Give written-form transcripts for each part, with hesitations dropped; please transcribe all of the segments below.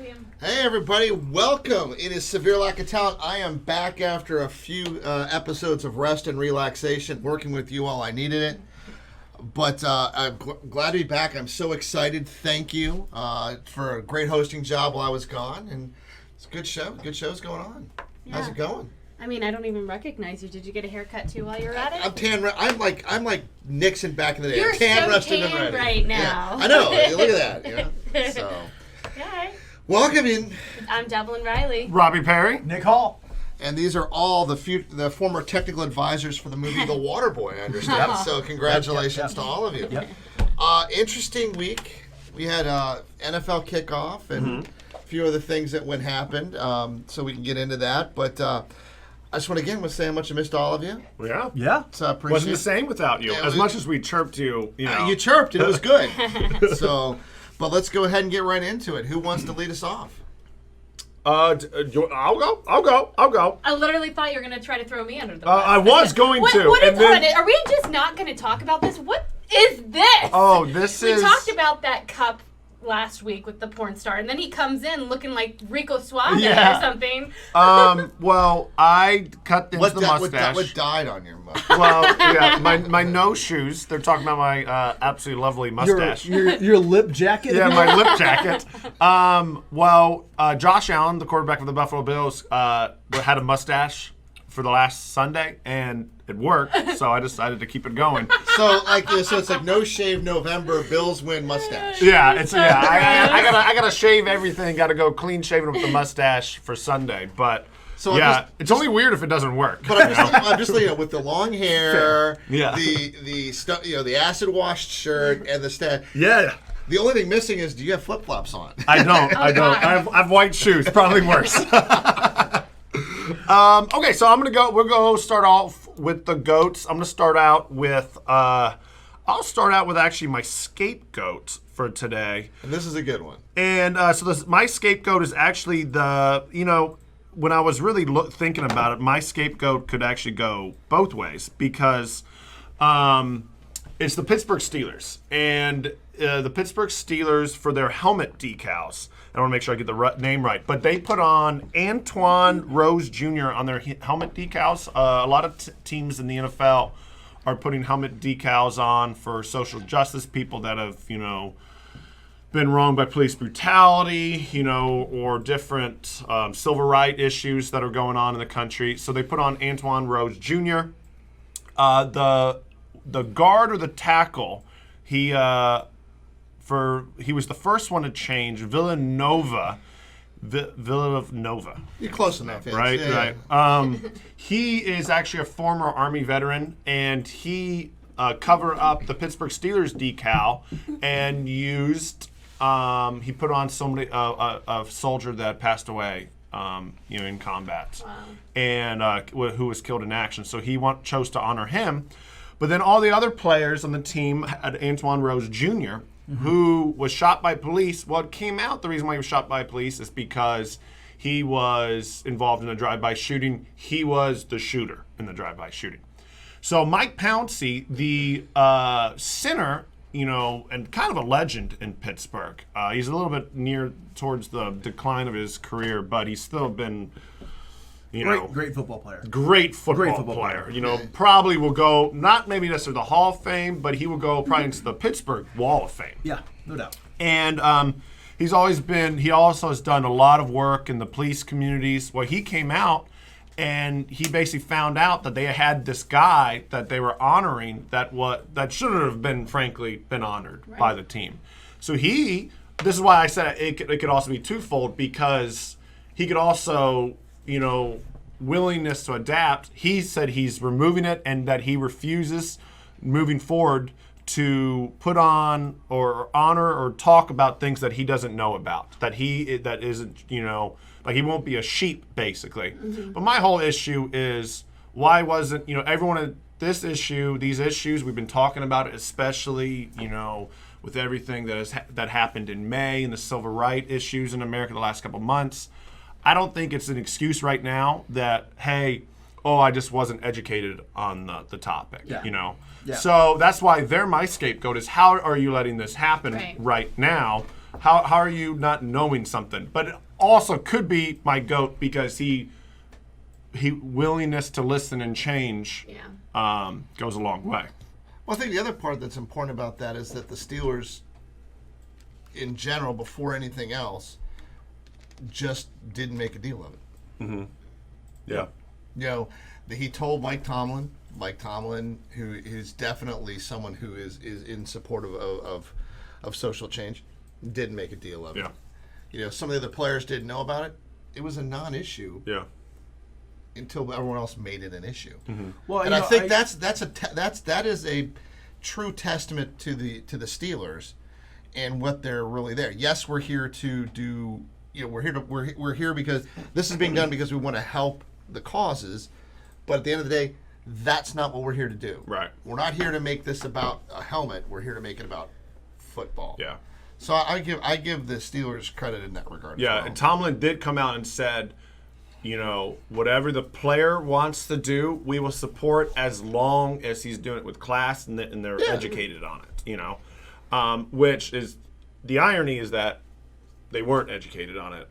Hey everybody, welcome. It is Severe Lack of Talent. I am back after a few episodes of rest and relaxation, working with you all. I needed it. But I'm glad to be back. I'm so excited. Thank you for a great hosting job while I was gone. And it's a good show. Good show's going on. Yeah. How's it going? I mean, I don't even recognize you. Did you get a haircut too while you were at it? I'm tan. I'm like Nixon back in the day. You're I'm tan, so rested, tan and ready. right now. Yeah. I know. Look at that. You know? So, Hi. welcome in. I'm Devlin Riley. Robbie Perry. Nick Hall. And these are all the former technical advisors for the movie The Waterboy, I understand. So congratulations to all of you. Yep. Interesting week. We had NFL kickoff and a few other things that happened, so we can get into that. But I just want to say how much I missed all of you. Yeah. Yeah. So I appreciate Wasn't the same without you. Yeah, as much as we chirped you, you chirped. It was good. But let's go ahead and get right into it. Who wants to lead us off? I'll go. I literally thought you were going to try to throw me under the bus. I was going to. Are we just not going to talk about this? What is this? Oh, this We talked about that cup last week with the porn star, and then he comes in looking like Rico Suave or something. Well, I cut into the mustache. What died on your mustache? Well, yeah, my no shoes. They're talking about my absolutely lovely mustache. Your lip jacket? Yeah, my lip jacket. Josh Allen, the quarterback of the Buffalo Bills, had a mustache for the last Sunday, and it worked, so I decided to keep it going. So it's like no shave November, Bills win mustache. Yeah, I gotta shave everything. Got to go clean shaven with the mustache for Sunday, but. So it's only weird if it doesn't work. But I'm just with the long hair, yeah. the acid washed shirt, and the stat. Yeah. The only thing missing is, do you have flip flops on? I don't. I have white shoes. Probably worse. Okay, so we'll go start off with the goats. I'm gonna start out with. I'll start out with actually my scapegoat for today. And this is a good one. And my scapegoat is actually when I was really thinking about it, my scapegoat could actually go both ways because it's the Pittsburgh Steelers. And the Pittsburgh Steelers, for their helmet decals, I want to make sure I get the name right, but they put on Antoine Rose Jr. on their helmet decals. A lot of teams in the NFL are putting helmet decals on for social justice people that have, been wronged by police brutality, or different civil rights issues that are going on in the country. So they put on Antoine Rose Jr. The guard or the tackle, he was the first one to change. Villanova. You're close enough, right? Yeah. Right. He is actually a former Army veteran, and he covered up the Pittsburgh Steelers decal and used. He put on somebody, a soldier that passed away, in combat, and who was killed in action. So he chose to honor him. But then all the other players on the team had Antoine Rose Jr., who was shot by police. Well, it came out the reason why he was shot by police is because he was involved in a drive-by shooting. He was the shooter in the drive-by shooting. So Mike Pouncey, the center, and kind of a legend in Pittsburgh. He's a little bit near towards the decline of his career, but he's still been, great football player. Great football player. Probably will go, not maybe necessarily the Hall of Fame, but he will go probably into the Pittsburgh Wall of Fame. Yeah, no doubt. And he also has done a lot of work in the police communities. Well, he came out and he basically found out that they had this guy that they were honoring that shouldn't have been, frankly, been honored by the team. So this is why I said it could also be twofold, because he could also, willingness to adapt. He said he's removing it and that he refuses moving forward to put on or honor or talk about things that he doesn't know about, that isn't, like he won't be a sheep, basically. Mm-hmm. But my whole issue is, why wasn't, everyone, these issues, we've been talking about it, especially, with everything that happened in May and the civil rights issues in America the last couple months. I don't think it's an excuse right now that, hey, I just wasn't educated on the topic, Yeah. So that's why they're my scapegoat, is how are you letting this happen right now? How are you not knowing something? But it also could be my GOAT because he willingness to listen and change goes a long way. Well, I think the other part that's important about that is that the Steelers, in general, before anything else, just didn't make a deal of it. Mm-hmm. Yeah. You know, he told Mike Tomlin, who is definitely someone who is in support of social change, didn't make a deal of it. Yeah. You know, some of the other players didn't know about it. It was a non-issue. Yeah. Until everyone else made it an issue. Mm-hmm. Well, and I think that is a true testament to the Steelers and what they're really there. Yes, we're here to do. You know, we're here because this is being done because we want to help the causes. But at the end of the day, that's not what we're here to do. Right. We're not here to make this about a helmet. We're here to make it about football. Yeah. So I give the Steelers credit in that regard. Yeah, as well. and Tomlin did come out and said, you know, whatever the player wants to do, we will support as long as he's doing it with class and they're educated on it, you know. Which is, the irony is that they weren't educated on it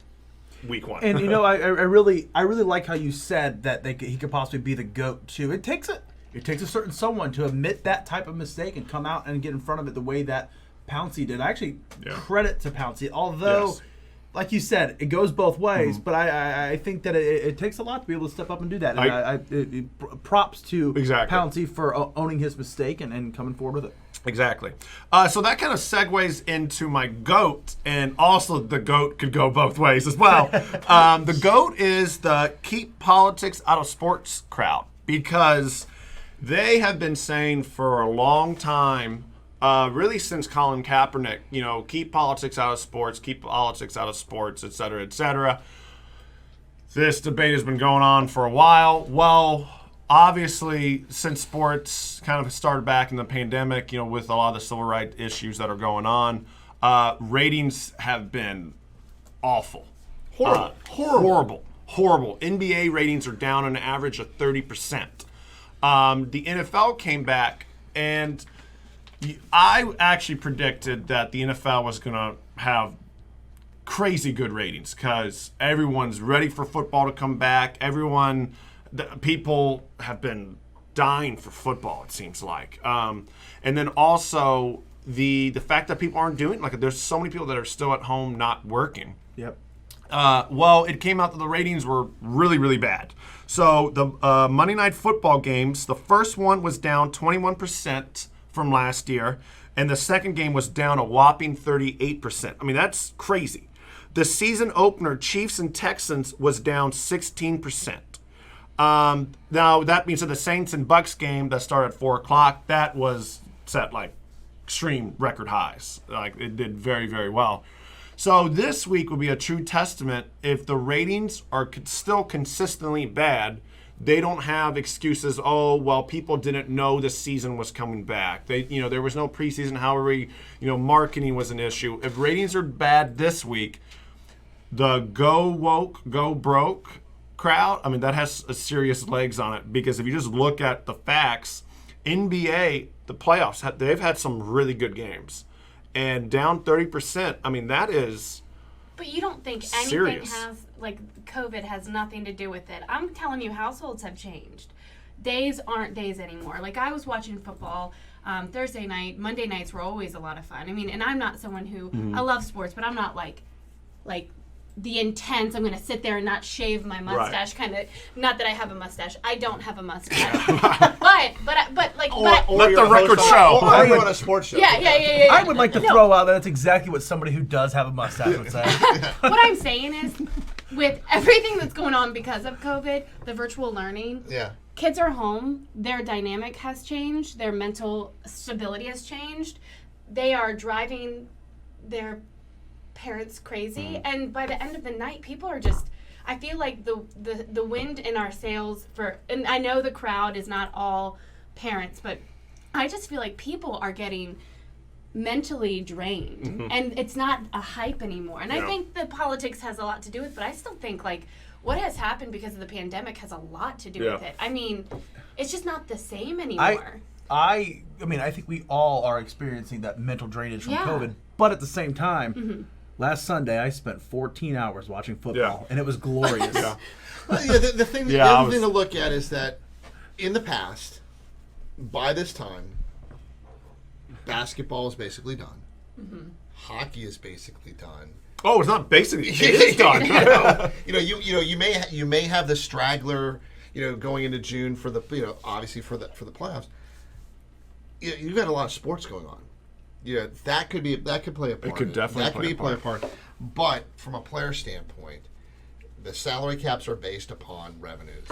week one. And, you know, I really like how you said that he could possibly be the GOAT, too. It takes a certain someone to admit that type of mistake and come out and get in front of it the way that Pouncey did. I actually credit to Pouncey, although... Yes. Like you said, it goes both ways, but I think that it takes a lot to be able to step up and do that. And props to Pouncey for owning his mistake and coming forward with it. Exactly. So that kind of segues into my GOAT, and also the GOAT could go both ways as well. The GOAT is the keep politics out of sports crowd, because they have been saying for a long time, really since Colin Kaepernick, you know, keep politics out of sports, et cetera, et cetera. This debate has been going on for a while. Well, obviously, since sports kind of started back in the pandemic, you know, with a lot of the civil rights issues that are going on, ratings have been awful. Horrible. NBA ratings are down on an average of 30%. The NFL came back, and I actually predicted that the NFL was going to have crazy good ratings because everyone's ready for football to come back. People have been dying for football, it seems like. And then also the fact that people aren't doing, like, there's so many people that are still at home not working. Yep. Well, it came out that the ratings were really, really bad. So the Monday Night Football games, the first one was down 21% from last year, and the second game was down a whopping 38%. I mean, that's crazy. The season opener, Chiefs and Texans, was down 16%. Now, that means that the Saints and Bucks game that started at 4 o'clock, that was set, like, extreme record highs. Like, it did very, very well. So this week will be a true testament. If the ratings are still consistently bad, they don't have excuses. Oh, well, people didn't know the season was coming back. There was no preseason. However, marketing was an issue. If ratings are bad this week, the go woke, go broke crowd, I mean, that has a serious legs on it, because if you just look at the facts, NBA, the playoffs, they've had some really good games. And down 30%, I mean, that is But you don't think anything has, like, COVID has nothing to do with it. I'm telling you, households have changed. Days aren't days anymore. Like, I was watching football Thursday night. Monday nights were always a lot of fun. I mean, and I'm not someone who, I love sports, but I'm not like the intense, I'm going to sit there and not shave my mustache kind of. Not that I have a mustache. I don't have a mustache. but let the record show. Or you on a sports show. Yeah. I would like to throw out that that's exactly what somebody who does have a mustache would say. What I'm saying is, with everything that's going on because of COVID, the virtual learning, kids are home, their dynamic has changed, their mental stability has changed, they are driving their parents crazy, and by the end of the night, people are just, I feel like the wind in our sails and I know the crowd is not all parents, but I just feel like people are getting mentally drained, and it's not a hype anymore. And I think the politics has a lot to do with it, but I still think, like, what has happened because of the pandemic has a lot to do with it. I mean, it's just not the same anymore. I mean, I think we all are experiencing that mental drainage from COVID, But at the same time, last Sunday I spent 14 hours watching football, and it was glorious. Well, the other thing to look at is that in the past, by this time, basketball is basically done. Hockey is basically done. Oh, it's not basically. It is done. You may have the straggler, going into June for the obviously for the playoffs. You've got a lot of sports going on. That could play a part. It could definitely play a part. But from a player standpoint, the salary caps are based upon revenues,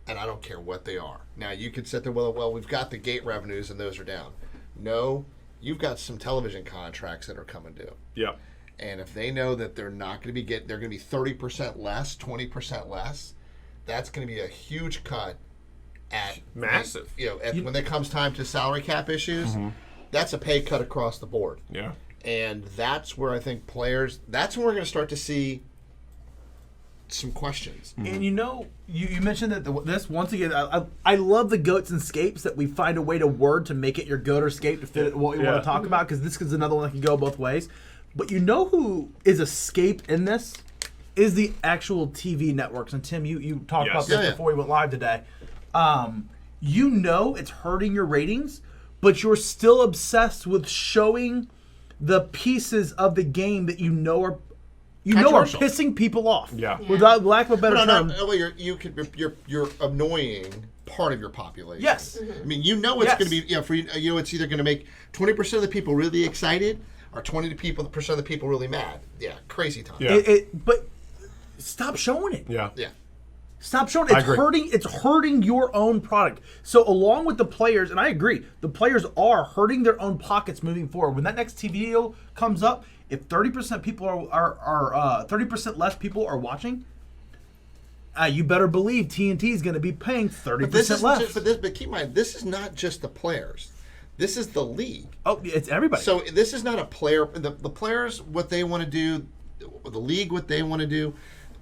and I don't care what they are. Now you could sit there, well, we've got the gate revenues and those are down. No, you've got some television contracts that are coming due. Yeah. And if they know that they're not going to be they're going to be 30% less, 20% less, that's going to be a huge cut at massive. When it comes time to salary cap issues, that's a pay cut across the board. Yeah. And that's where I think that's when we're going to start to see some questions. And you mentioned that this, once again, I love the goats and scapes that we find a way to word to make it your goat or scape to fit what we want to talk about, because this is another one that can go both ways. But who is a scape in this is the actual TV networks. And Tim, you talked about this before we went live today. It's hurting your ratings, but you're still obsessed with showing the pieces of the game that are pissing people off. Yeah. Without lack of a better term. You're annoying part of your population. Yes. I mean, it's going to be it's either going to make 20% of the people really excited or 20% of the people really mad. Yeah, crazy time. Yeah. But stop showing it. Yeah. Yeah. Stop showing it. It's hurting your own product. So along with the players, and I agree, the players are hurting their own pockets moving forward. When that next TV deal comes up, if 30% people are 30% less people are watching, you better believe TNT is going to be paying 30% less. But keep in mind, this is not just the players. This is the league. Oh, it's everybody. So this is not a player. The players, what they want to do, the league, what they want to do,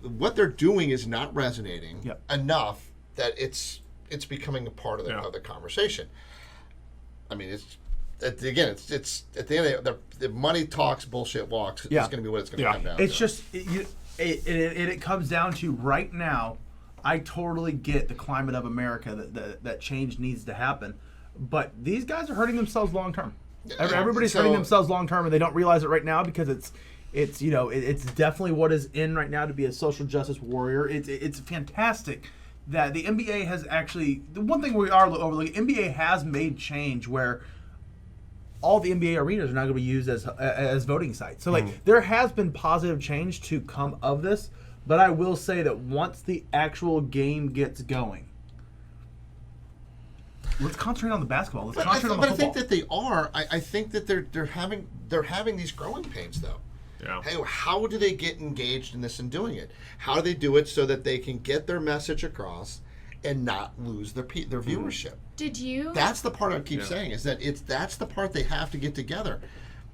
what they're doing is not resonating enough that it's becoming a part of the conversation. I mean, it's at the end of the money talks, bullshit walks. It's going to be what it's going to come down to. It's just it comes down to right now. I totally get the climate of America that change needs to happen. But these guys are hurting themselves long term. Everybody's hurting themselves long term, and they don't realize it right now because it's definitely what is in right now to be a social justice warrior. It's fantastic that the NBA has actually, the one thing we are overlooking, NBA has made change where all the NBA arenas are now going to be used as voting sites. So there has been positive change to come of this, but I will say that once the actual game gets going, let's concentrate on the basketball. Let's concentrate on the football. I think that they are. I think that they're having these growing pains though. Yeah. Hey, how do they get engaged in this and doing it? How do they do it so that they can get their message across and not lose their viewership? Did you? That's the part I keep saying is that that's the part they have to get together.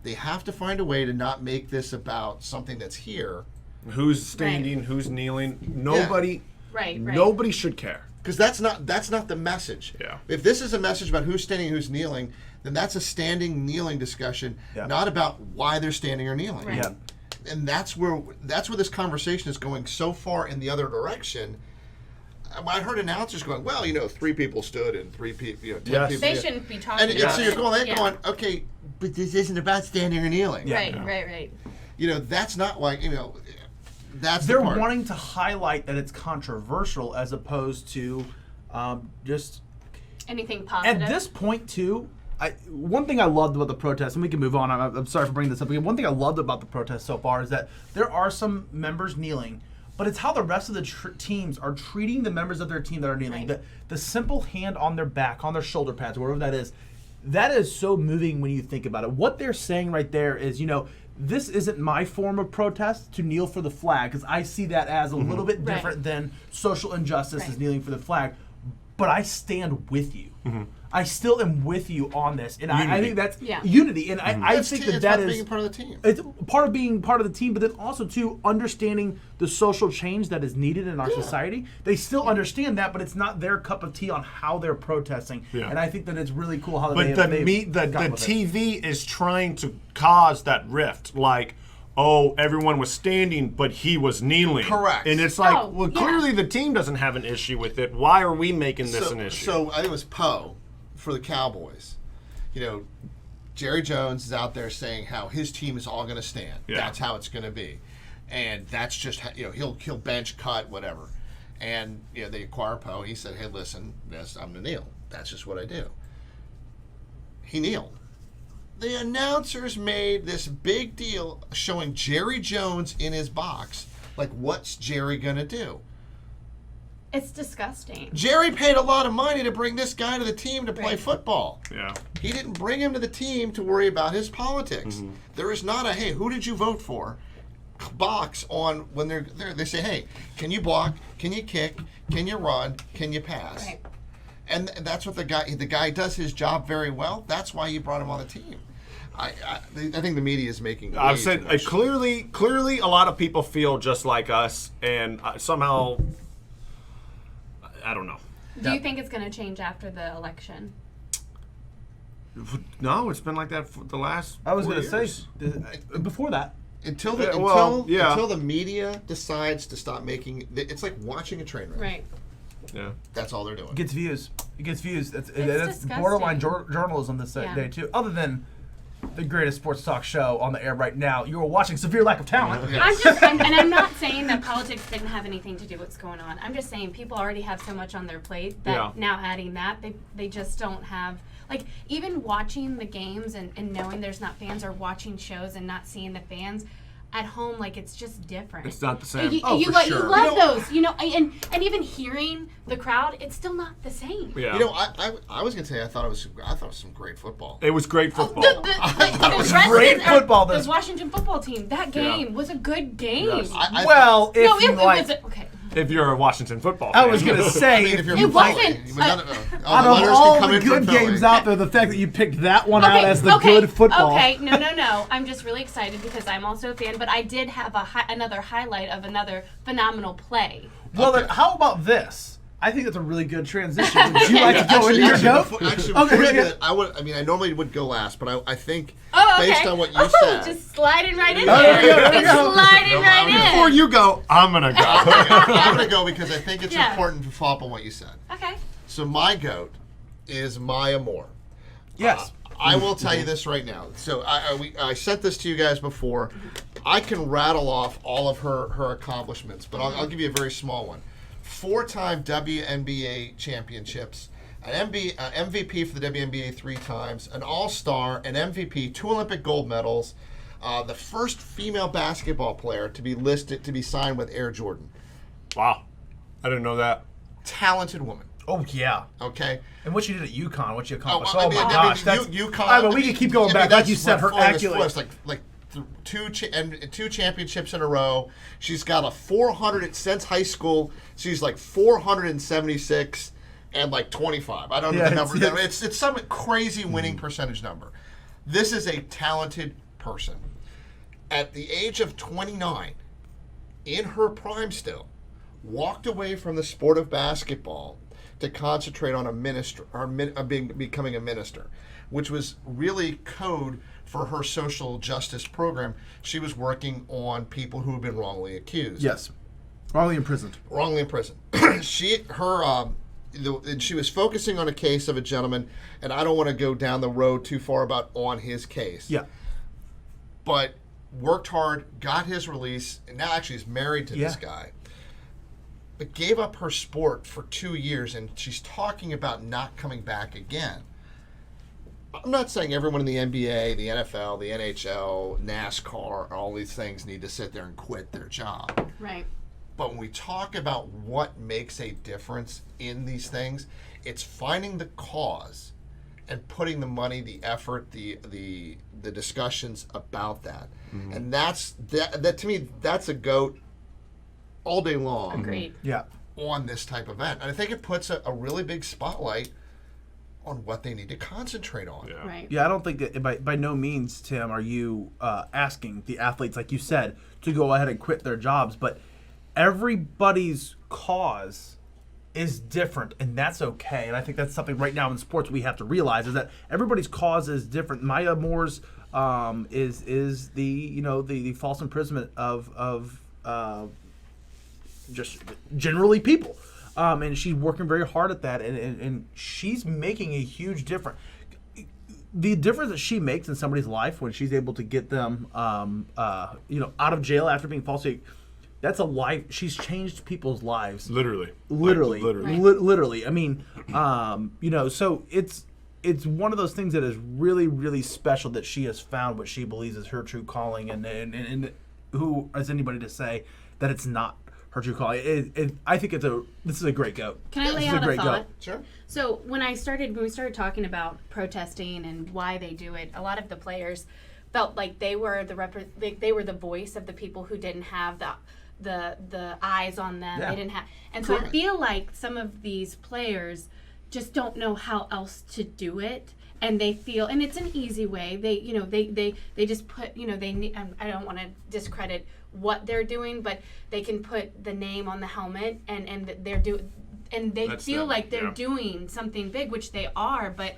They have to find a way to not make this about something that's here. Who's standing? Who's kneeling? Nobody. Right. Nobody should care. Because that's not the message. Yeah. If this is a message about who's standing, who's kneeling, then that's a standing, kneeling discussion, not about why they're standing or kneeling. Right. Yeah. And that's where this conversation is going so far in the other direction. I heard announcers going, well, 3 people stood and 3 people, 10 people. They shouldn't be talking and about so you're going, it. Okay, but this isn't about standing or kneeling. Yeah. Right. That's not like, that's they're the part. wanting to highlight that it's controversial as opposed to just anything positive. at this point too. One thing I loved about the protest, and we can move on. I'm sorry for bringing this up again. One thing I loved about the protest so far is that there are some members kneeling, but it's how the rest of the teams are treating the members of their team that are kneeling. Right. The simple hand on their back, on their shoulder pads, wherever that is so moving when you think about it. What they're saying right there is, this isn't my form of protest to kneel for the flag, because I see that as a little bit different than social injustice is kneeling for the flag. but I stand with you. I still am with you on this, and I think that's Yeah. unity. And I think that being is part of the team. it's part of being part of the team, but then also too understanding the social change that is needed in our society. They still understand that, but it's not their cup of tea on how they're protesting. Yeah. And I think that it's really cool how But they the TV is trying to cause that rift, like, oh, everyone was standing, but he was kneeling. Correct. And it's like, Oh, well, yeah. clearly the team doesn't have an issue with it. Why are we making this an issue? So I think it was Poe for the Cowboys. You know, Jerry Jones is out there saying how his team is all going to stand. Yeah. That's how it's going to be, and that's just how, he'll bench cut whatever, and they acquire Poe. He said, "Hey, listen, I'm going to kneel. That's just what I do." He kneeled. The announcers made this big deal showing Jerry Jones in his box. Like, what's Jerry going to do? It's disgusting. Jerry paid a lot of money to bring this guy to the team to play Right. football. yeah. He didn't bring him to the team to worry about his politics. Mm-hmm. There is not a, hey, who did you vote for? Box on when they're there. They say, hey, can you block? Can you kick? Can you run? Can you pass? Right. And that's what the guy does his job very well. That's why you brought him on the team. I think the media is making. I've way said too much. clearly a lot of people feel just like us, and somehow, I don't know. Do you think it's going to change after the election? No, it's been like that for the last. I was 4 going to say years. before that. until the media decides to stop making. It's like watching a train wreck. Right. Yeah. That's all they're doing. It gets views. It gets views. That's disgusting. borderline journalism this Yeah. day too. Other than the greatest sports talk show on the air right now, you are watching Severe Lack of Talent. Yeah. I'm not saying that politics didn't have anything to do with what's going on. I'm just saying people already have so much on their plate that Yeah. now adding that, they just don't have, like, even watching the games and knowing there's not fans, or watching shows and not seeing the fans at home, like, it's just different. It's not the same. You, Oh, you, for like, sure. you love You know- those, and even hearing the crowd, it's still not the same. Yeah. I was gonna say I thought it was some great football. It was great football. thought it was great football The this- Washington football team. That game was a good game. Yes. Well, if No, you it like, was okay. If you're a Washington football I fan. was gonna say, I mean, if you're It from wasn't- Philly, out the of letters can all come the in from good Philly. games out there, the fact that you picked that one out as the good football. Okay, no. I'm just really exciid because I'm also a fan, but I did have another highlight of another phenomenal play. Well, then, how about this? I think that's a really good transition. Would you like to go Actually, into your goat? before you Okay, do yeah. that, I normally would go last, but I think Oh, okay. based on what you said. Just sliding right in Oh, there. there we go, there we Just go. sliding No, right in. Before you go, I'm gonna go. I'm gonna go because I think it's Yeah. important to follow up on what you said. Okay. So my goat is Maya Moore. Yes. I will tell you this right now. So I sent this to you guys before. I can rattle off all of her accomplishments, but I'll give you a very small one. 4-time WNBA championships, an MVP for the WNBA 3 times, an All-Star, an MVP, 2 Olympic gold medals, the first female basketball player to be signed with Air Jordan. Wow. I didn't know that. Talented woman. Oh yeah. Okay. And what she did at UConn, what she accomplished. I Oh, mean, my I mean, gosh, that's. UConn. We could keep going back. Like you said, her accolades. Like two championships in a row. She's got a 400 since high school. She's like 476 and like 25. I don't know Yeah, the number. it's- It's some crazy winning percentage number. This is a talented person. At the age of 29, in her prime still, walked away from the sport of basketball to concentrate on becoming a minister, which was really code for her social justice program. She was working on people who have been wrongly accused. Yes. Wrongly imprisoned. Wrongly in prison. She was focusing on a case of a gentleman, and I don't want to go down the road too far about on his case. Yeah. But worked hard, got his release, and now actually is married to this Yeah. guy. But gave up her sport for 2 years, and she's talking about not coming back again. I'm not saying everyone in the NBA, the NFL, the NHL, NASCAR, all these things need to sit there and quit their job. Right. But when we talk about what makes a difference in these things, it's finding the cause and putting the money, the effort, the discussions about that. Mm-hmm. And that to me, that's a GOAT all day long. Agreed. Yeah. on this type of event. And I think it puts a really big spotlight on what they need to concentrate on. Yeah. Right. Yeah, I don't think that by no means, Tim, are you asking the athletes, like you said, to go ahead and quit their jobs. But everybody's cause is different, and that's okay. And I think that's something right now in sports we have to realize is that everybody's cause is different. Maya Moore's is the false imprisonment of just generally people. And she's working very hard at that, and she's making a huge difference. The difference that she makes in somebody's life when she's able to get them, out of jail after being falsely, that's a life. She's changed people's lives. Literally. Literally. I mean, so it's one of those things that is really, really special that she has found what she believes is her true calling, and who is anybody to say that it's not her true calling? I think this is a great goat. Can I lay This is out a great thought? goat. Sure. So when we started talking about protesting and why they do it, a lot of the players felt like they were the voice of the people who didn't have the eyes on them. Yeah. They didn't have, and so Correct. I feel like some of these players just don't know how else to do it, and they feel, and it's an easy way. They just put, they need. I don't want to discredit what they're doing, but they can put the name on the helmet, and they're doing, and they That's feel them, like they're yeah. doing something big, which they are, but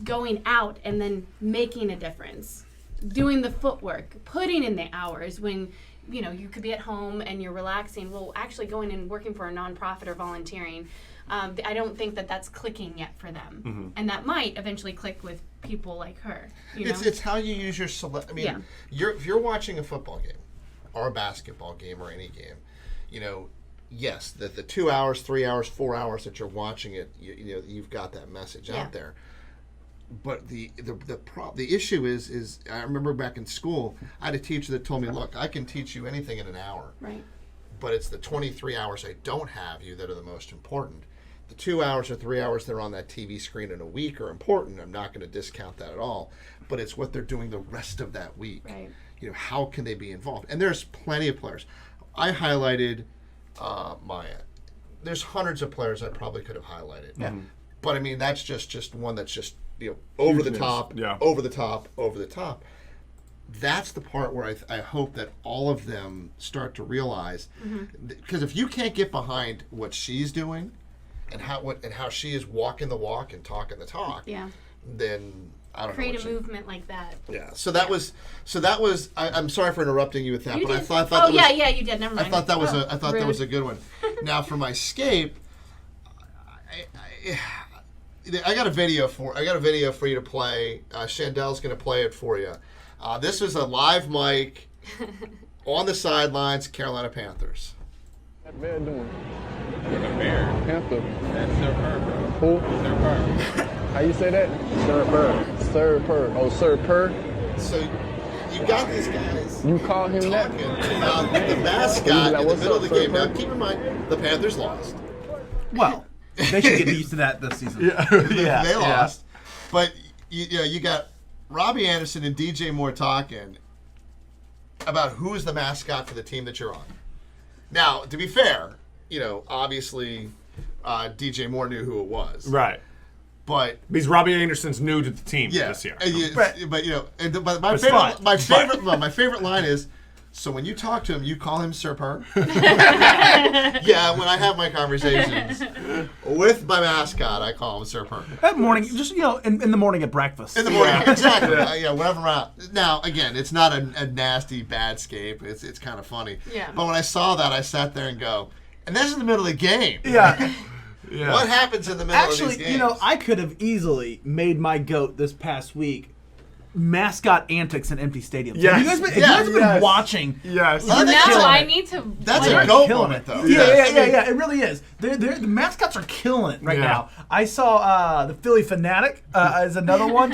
going out and then making a difference, doing the footwork, putting in the hours when you could be at home and you're relaxing. Well, actually going and working for a nonprofit or volunteering, I don't think that that's clicking yet for them, and that might eventually click with people like her. It's how you use your Yeah. if you're watching a football game or a basketball game or any game, yes, the 2 hours, 3 hours, 4 hours that you're watching it, you've got that message Yeah. out there. But the issue is I remember back in school, I had a teacher that told me, look, I can teach you anything in an hour, Right. but it's the 23 hours I don't have you that are the most important. The 2 hours or 3 hours that are on that TV screen in a week are important. I'm not going to discount that at all. But it's what they're doing the rest of that week. Right. How can they be involved? And there's plenty of players. I highlighted Maya. There's hundreds of players I probably could have highlighted. Yeah. But I mean, that's just one that's just over the Huge top, miss. Yeah. over the top, over the top. That's the part where I hope that all of them start to realize, because if you can't get behind what she's doing, and how she is walking the walk and talking the talk, Yeah. then I don't Create know. a movement like that. Yeah. So that was. I'm sorry for interrupting you with that, You but I did. thought Oh that yeah, was, yeah, you did. Never I mind. thought that was Oh, that rude. was a good one. Now for my escape, I got a video for you to play. Chandel's going to play it for you. This is a live mic on the sidelines, Carolina Panthers. That bear doing? The bear. Panther. That's Sir Purr, bro. Who? Sir Purr. How you say that? Sir Purr. Sir Purr. Oh, Sir Purr. So you got these guys You call him that? talking about the mascot He's like, in the "What's middle up, of the game. Sir Now Purr?" keep in mind, the Panthers lost. Well, they should get used to that this season. They lost. But you got Robbie Anderson and DJ Moore talking about who is the mascot for the team that you're on. Now, to be fair, obviously DJ Moore knew who it was. Right. But Because Robbie Anderson's new to the team yeah, this year. but my It's favorite, fine. my favorite line is, so when you talk to him, you call him Sir Purr? Yeah, when I have my conversations with my mascot, I call him Sir Purr. That morning, just in the morning at breakfast. In the morning, exactly. Whenever I'm out. Now, again, it's not a nasty, bad scape. It's kind of funny. Yeah. But when I saw that, I sat there and go, and that's in the middle of the game. Yeah. Yeah. What happens in the middle of Actually, these games? I could have easily made my goat this past week mascot antics in empty stadiums. Yes. Have you guys been, Yes. watching? Yes. I think No, that's I a- need to. That's like, a goat killing moment, it. though. Yeah. It really is. The mascots are killing it right Yeah. now. I saw the Philly Fanatic is another one.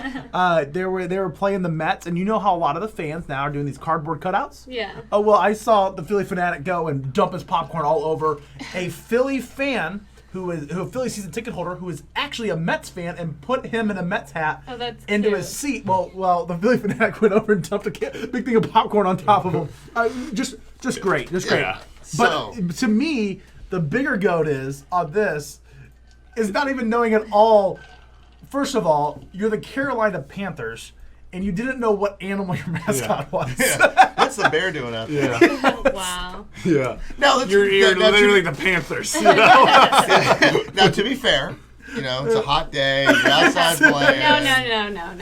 They were playing the Mets, and you know how a lot of the fans now are doing these cardboard cutouts. Yeah. Oh well, I saw the Philly Fanatic go and dump his popcorn all over a Philly fan. Who a Philly season ticket holder who is actually a Mets fan and put him in a Mets hat Oh, that's into cute. his seat. Well, the Philly Fanatic went over and dumped a big thing of popcorn on top of him. Just great. Yeah. But to me, The bigger goat is on this is not even knowing at all. First of all, you're the Carolina Panthers, and you didn't know what animal your mascot was. What's the bear doing out there? Yeah. Wow. Yeah. Now, You're literally the Panthers. You know? now, to be fair, it's a hot day. You're outside playing. No.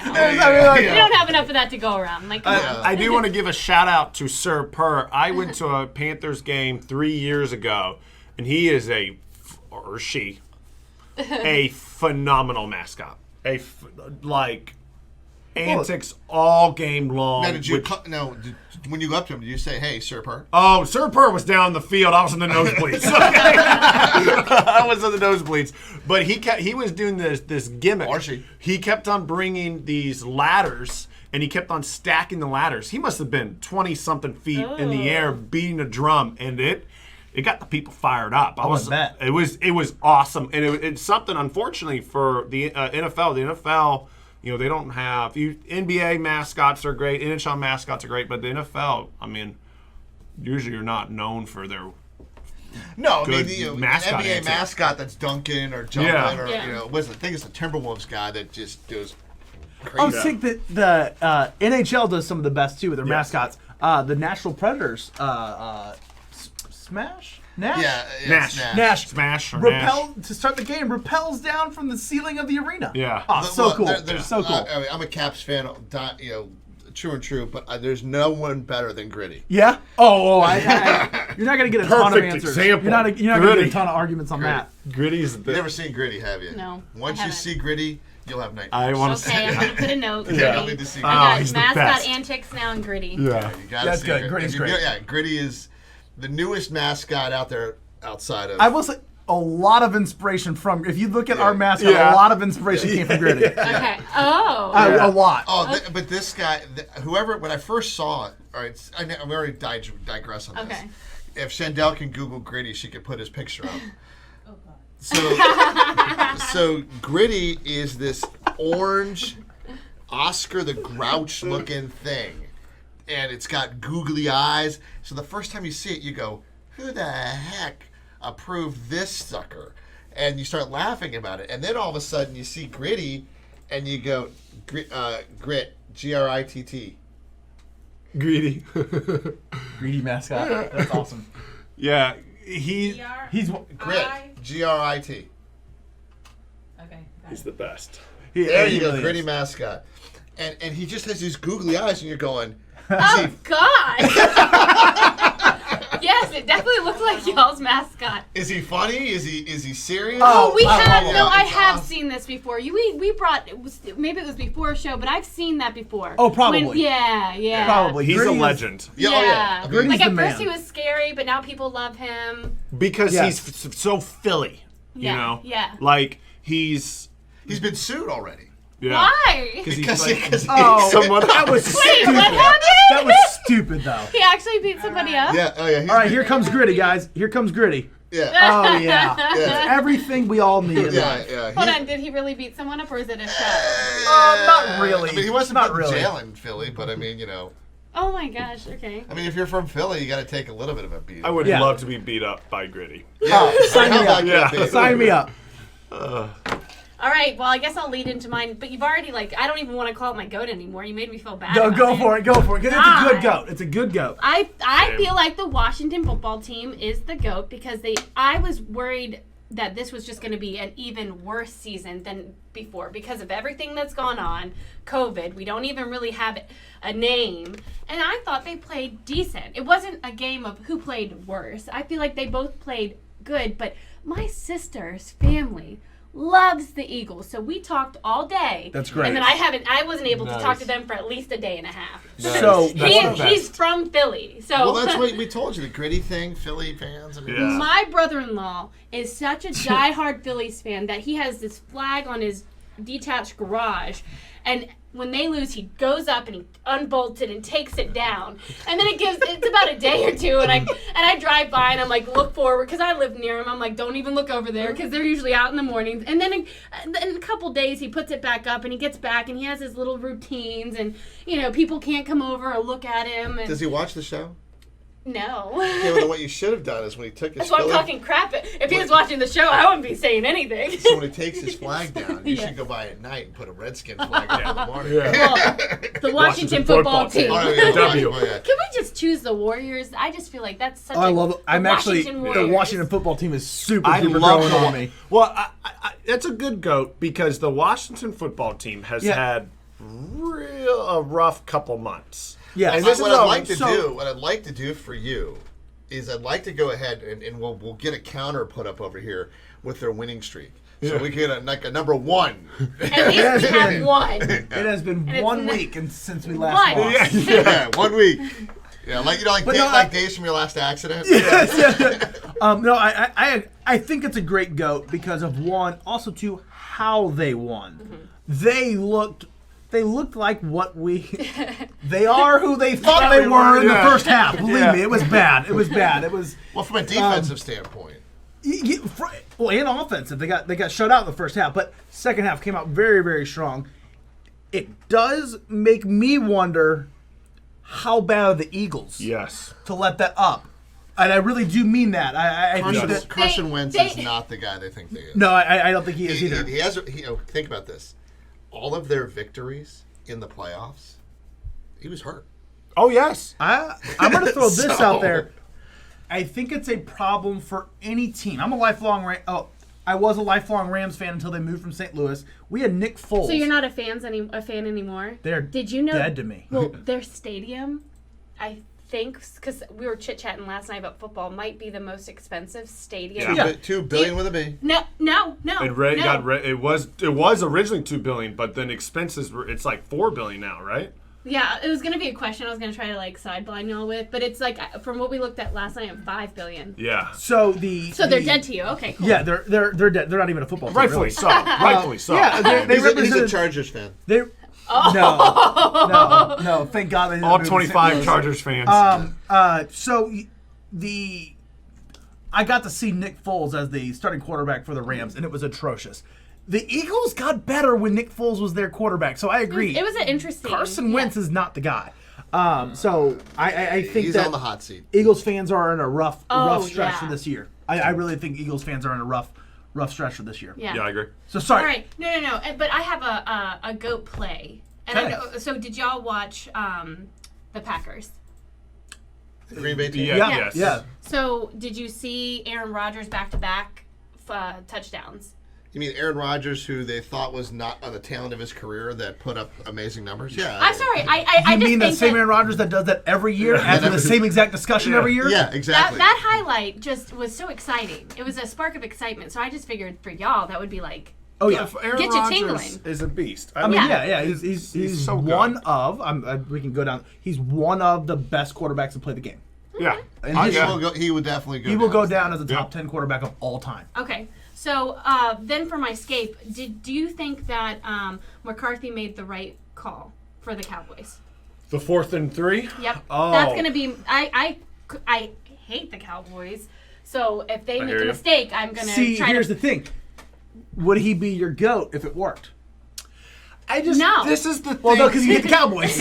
We don't have enough of that to go around. Like, come on. I do want to give a shout out to Sir Purr. I went to a Panthers game 3 years ago, and he is a phenomenal mascot. Antics all game long. Now, when you go up to him, did you say, "Hey, Sir Purr"? Oh, Sir Purr was down the field. I was in the nosebleeds. I was in the nosebleeds. But he was doing this gimmick. Or she. He kept on bringing these ladders, and he kept on stacking the ladders. He must have been 20-something feet in the air beating a drum, and it got the people fired up. It was awesome, and it's something, unfortunately, for the NFL. The NFL, they don't have NBA mascots are great, NHL mascots are great, but the NFL, usually you're not known for their good mascot an NBA antics. mascot that's dunking or jumping or I think it's the Timberwolves guy that just does crazy. I think that the NHL does some of the best too with their mascots. The Nashville Predators, Nash Smash or to start the game repels down from the ceiling of the arena. Yeah. Oh, so cool. So cool. I'm a Caps fan, true and true, but there's no one better than Gritty. Yeah. You're not gonna get a ton of Perfect answers. example. You're not gonna get a ton of arguments on that. Gritty's You've never seen Gritty, have you? No. Once I you haven't. see Gritty, you'll have nightmares. I want to Okay, I'm going to put a note. You'll need to see Gritty. I got he's the mascot best. antics now and Gritty. Yeah. You gotta That's see good. it. Gritty's If you- great. Yeah, Gritty is the newest mascot out there outside of. I will say a lot of inspiration from. If you look at our mascot, Yeah. a lot of inspiration came from Gritty. Okay. Oh. A lot. But this guy, whoever, when I first saw it, all right, I'm already digress on this. Okay. If Shandell can Google Gritty, she could put his picture up. So Gritty is this orange Oscar the Grouch looking thing, and it's got googly eyes. So the first time you see it, you go, "Who the heck approved this sucker?" And you start laughing about it, and then all of a sudden you see Gritty, and you go, Grit, Gritt. Greedy. Greedy mascot. That's awesome. Yeah. He's Grit, Grit. Okay. the best. There you go, Gritty mascot. And he just has these googly eyes, and you're going, Oh, God. Yes, it definitely looked like y'all's mascot. is he funny? Is he serious? Oh, we have. yeah, No, I it's have awesome. seen this before. We brought. Maybe it was before a show, but I've seen that before. Oh, probably. Yeah. Probably. He's a Gritty is- legend. Yeah, oh, yeah. I mean, Gritty's Like the at first man. he was scary, but now people love him. Because Yes. he's so Philly. You Yeah, know? yeah. Like, he's been sued already. Yeah. Why? Because he's Because like, Oh, someone that was Wait, stupid. what happened? That was stupid, though. He actually beat somebody up? Yeah, oh yeah. All right, here comes Gritty, guys. Here comes Gritty. Yeah, Oh, yeah. It's everything we all need in yeah, life. yeah. Hold on, did he really beat someone up or is it a show? Not really. I mean, he wasn't Not put in really. jail in Philly, but I mean, Oh my gosh, okay. I mean, if you're from Philly, you got to take a little bit of a beating. I would Yeah. love to be beat up by Gritty. Yeah, sign me how up. about Yeah. that, baby? Sign me up. All right, well, I guess I'll lead into mine, but you've already, I don't even want to call it my goat anymore. You made me feel bad. Go about for it. Go for it. 'Cause it's a good goat. It's a good goat. I Same. feel like the Washington football team is the GOAT because I was worried that this was just going to be an even worse season than before because of everything that's gone on. COVID, we don't even really have a name. And I thought they played decent. It wasn't a game of who played worse. I feel like they both played good, but my sister's family loves the Eagles. So we talked all day. That's great. And then I wasn't able to Nice. talk to them for at least a day and a half. So That's the He's best. from Philly. So Well, that's what we told you, the Gritty thing, Philly fans. I mean, Yeah. my brother-in-law is such a diehard Phillies fan that he has this flag on his detached garage, and when they lose, he goes up and he unbolts it and takes it down, and then it's about a day or two, and I drive by and I'm like, look forward because I live near him. I'm like, don't even look over there because they're usually out in the mornings, and then in a couple days he puts it back up and he gets back and he has his little routines, and people can't come over or look at him. And Does he watch the show? No. Yeah, well, what you should have done is when he took his That's why I'm Philly, talking crap. If he was watching the show, I wouldn't be saying anything. so when he takes his flag down, you Yeah. should go by at night and put a Redskin flag down in the morning. Well, the Washington football team. Oh, yeah, W. oh, yeah. Can we just choose the Warriors? I just feel like that's such Oh, I love it. I'm actually Washington the Warriors. Washington football team is super I duper love growing on me. Well, that's a good goat because the Washington football team has Yeah. had a rough couple months. Yeah, And this What is I'd a- like to so- do, what I'd like to do for you, is I'd like to go ahead and we'll get a counter put up over here with their winning streak. So we get a number 1. At least we have one. It has been And it's 1 not- week since we last One. lost. Yeah, 1 week. Yeah, like But day, no, like days from your last accident. No, I think it's a great goat because of one, also two, how they won. Mm-hmm. They looked like what they are who they thought they were in the Yeah. first half. Believe me, it was bad. It was bad. It was Well, from a defensive standpoint, and offensive. They got shut out in the first half, but second half came out very, very strong. It does make me wonder how bad are the Eagles Yes. to let that up. And I really do mean that. I think that Carson Wentz they- is not the guy they think they is. no, I don't think he is He either. has. Think about this. All of their victories in the playoffs, he was hurt. Oh, yes. I'm going to throw this So- out there. I think it's a problem for any team. I was a lifelong Rams fan until they moved from St. Louis. We had Nick Foles. So you're not a fan anymore? Did you know? dead to me. Well, their stadium, I think, because we were chit chatting last night about football, might be the most expensive stadium. Yeah. $2 billion with a B. No. It was originally $2 billion, but then expenses were it's like $4 billion now, right? Yeah, it was gonna be a question I was gonna try to sideline y'all with, but it's like from what we looked at last night, $5 billion. Yeah. So they're dead to you. Okay, cool. Yeah, they're dead. They're not even a football team. Rightfully really. so. Rightfully so. Yeah, they He's a represented. Chargers fan. They no. Thank God they didn't All move to 25 St. Chargers fans. So I got to see Nick Foles as the starting quarterback for the Rams, and it was atrocious. The Eagles got better when Nick Foles was their quarterback, so I agree. It was an interesting. Carson Wentz is not the guy. So I think He's that on the hot seat. Eagles fans are in a rough stretch yeah. for this year. I really think Eagles fans are in a rough stretch for this year. Yeah. yeah, I agree. So sorry. All right. No. But I have a goat play. And I Okay. know, so did y'all watch the Packers? The Green Bay team. Yeah. Yeah. Yes. Yeah. So did you see Aaron Rodgers back-to-back touchdowns? You mean Aaron Rodgers, who they thought was not on the talent of his career, that put up amazing numbers? Yeah. I'm sorry. I You just mean the think same that, Aaron Rodgers that does that every year after the same exact discussion every year? Yeah, exactly. that highlight just was so exciting. It was a spark of excitement. So I just figured for y'all that would be like, Oh yeah. Aaron Get you Rodgers tingling. is a beast. I mean, Yeah. yeah. He's so good. one of. We can go down. He's one of the best quarterbacks to play the game. Yeah. And He would definitely go. he will go as down as a top Yeah. 10 quarterback of all time. okay. So then for my escape, do you think that McCarthy made the right call for the Cowboys? The 4th and 3. Yep. Oh. That's going to be I hate the Cowboys. So if they make hear a you. mistake, I'm going to See, try here's to the thing. Would he be your GOAT if it worked? No. This is the thing. Well, no, because you hit the Cowboys.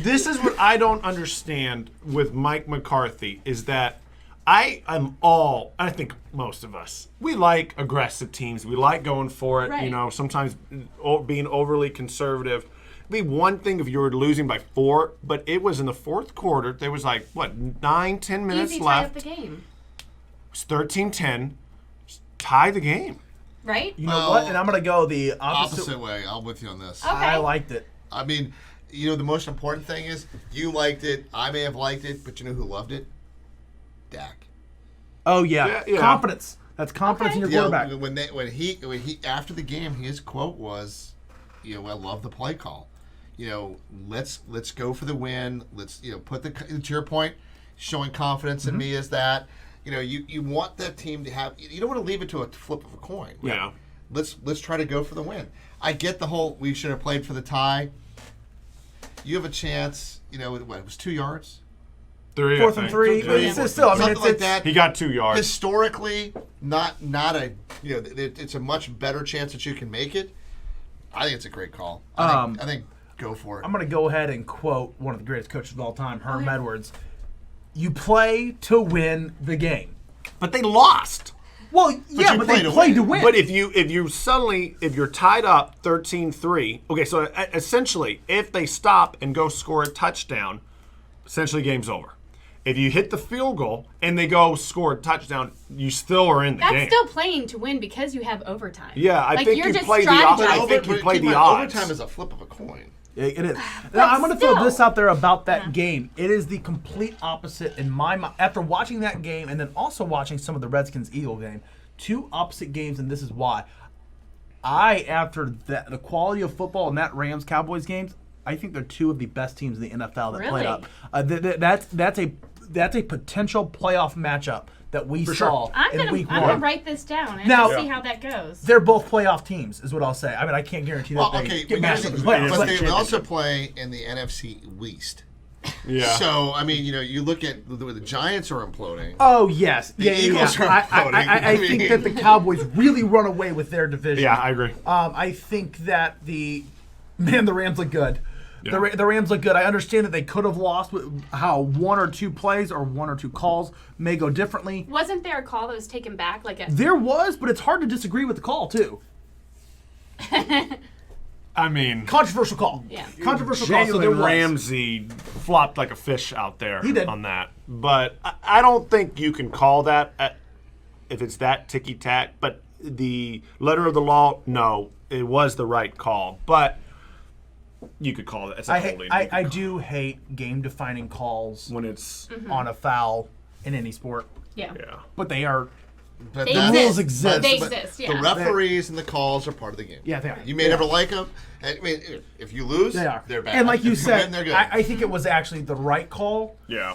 This is what I don't understand with Mike McCarthy is that I think most of us, we like aggressive teams. We like going for it, Right. you know, sometimes being overly conservative. It'd be one thing if you were losing by 4, but it was in the fourth quarter. There was 9-10 minutes easy tie up left. the game, It was 13-10. Tie the game. right? You know Well, what? And I'm going to go the opposite way. I'm with you on this. Okay. I liked it. I mean, the most important thing is you liked it. I may have liked it, but you know who loved it? Dak. Oh, yeah. Yeah. Confidence. That's confidence in your quarterback. When he after the game, his quote was, I love the play call. Let's go for the win. Let's put to your point, showing confidence in me is that. You want that team to have. You don't want to leave it to a flip of a coin. Yeah. Let's try to go for the win. I get the whole we should have played for the tie. You have a chance. It was 2 yards. 3. 4th and 3. Three. It's still, I mean, Something it's like that. He got 2 yards. Historically, not a. It's a much better chance that you can make it. I think it's a great call. I think go for it. I'm going to go ahead and quote one of the greatest coaches of all time, Herm Okay. Edwards. you play to win the game. But they lost. Well, yeah, you but play they to played win. to win. But if you're tied up 13-3, okay, so essentially, if they stop and go score a touchdown, essentially game's over. If you hit the field goal and they go score a touchdown, you still are in the game. That's still playing to win because you have overtime. Yeah, I like, think you're you just play the strategizing. odds. I think you play keep the in mind, odds. Overtime is a flip of a coin. It is. Now, I'm going to throw still. this out there about that game. It is the complete opposite in my mind. After watching that game and then also watching some of the Redskins-Eagle game, two opposite games, and this is why. After the quality of football in that Rams-Cowboys games, I think they're two of the best teams in the NFL that played Really? up. That's a potential playoff matchup that we saw in week I'm one. gonna write this down and Now- see how that goes. They're both playoff teams, is what I'll say. I mean, I can't guarantee that Well, they okay, get matched up in the but playoffs. they also play in the NFC East. Yeah. So I mean, you look at the Giants are imploding. Oh yes, yeah, Eagles yeah. are imploding. I think mean- that the Cowboys really run away with their division. Yeah, I agree. I think that the Rams look good. Yeah. The Rams look good. I understand that they could have lost with how one or two plays or one or two calls may go differently. Wasn't there a call that was taken back? There was, but it's hard to disagree with the call too. I mean, Controversial call. Yeah. Controversial call. So there Jalen was. Ramsey flopped like a fish out there He did. on that. But I don't think you can call that if it's that ticky-tack. But the letter of the law, no, it was the right call. But you could call it. It's a holding. I do hate game-defining calls when it's on a foul in any sport, Yeah. yeah. but they are. But They that's- rules exist. They but exist, The yeah. referees and the calls are part of the game. Yeah, they are. You may never like them. I mean, if you lose, They are. they're bad. And like you If said, win, they're good. I think it was actually the right call. Yeah.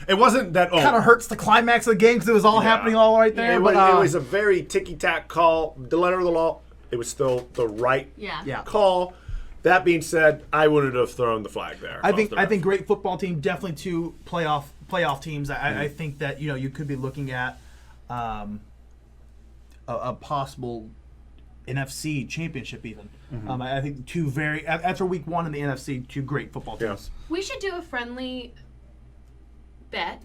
It wasn't that. Kind of hurts the climax of the game because it was all happening all right there. It but was a very ticky-tack call. The letter of the law, it was still the right Yeah. call. That being said, I wouldn't have thrown the flag there. I think great football team, definitely two playoff teams. I think that you could be looking at a possible NFC championship even. I think two very after week one in the NFC, two great football teams. We should do a friendly bet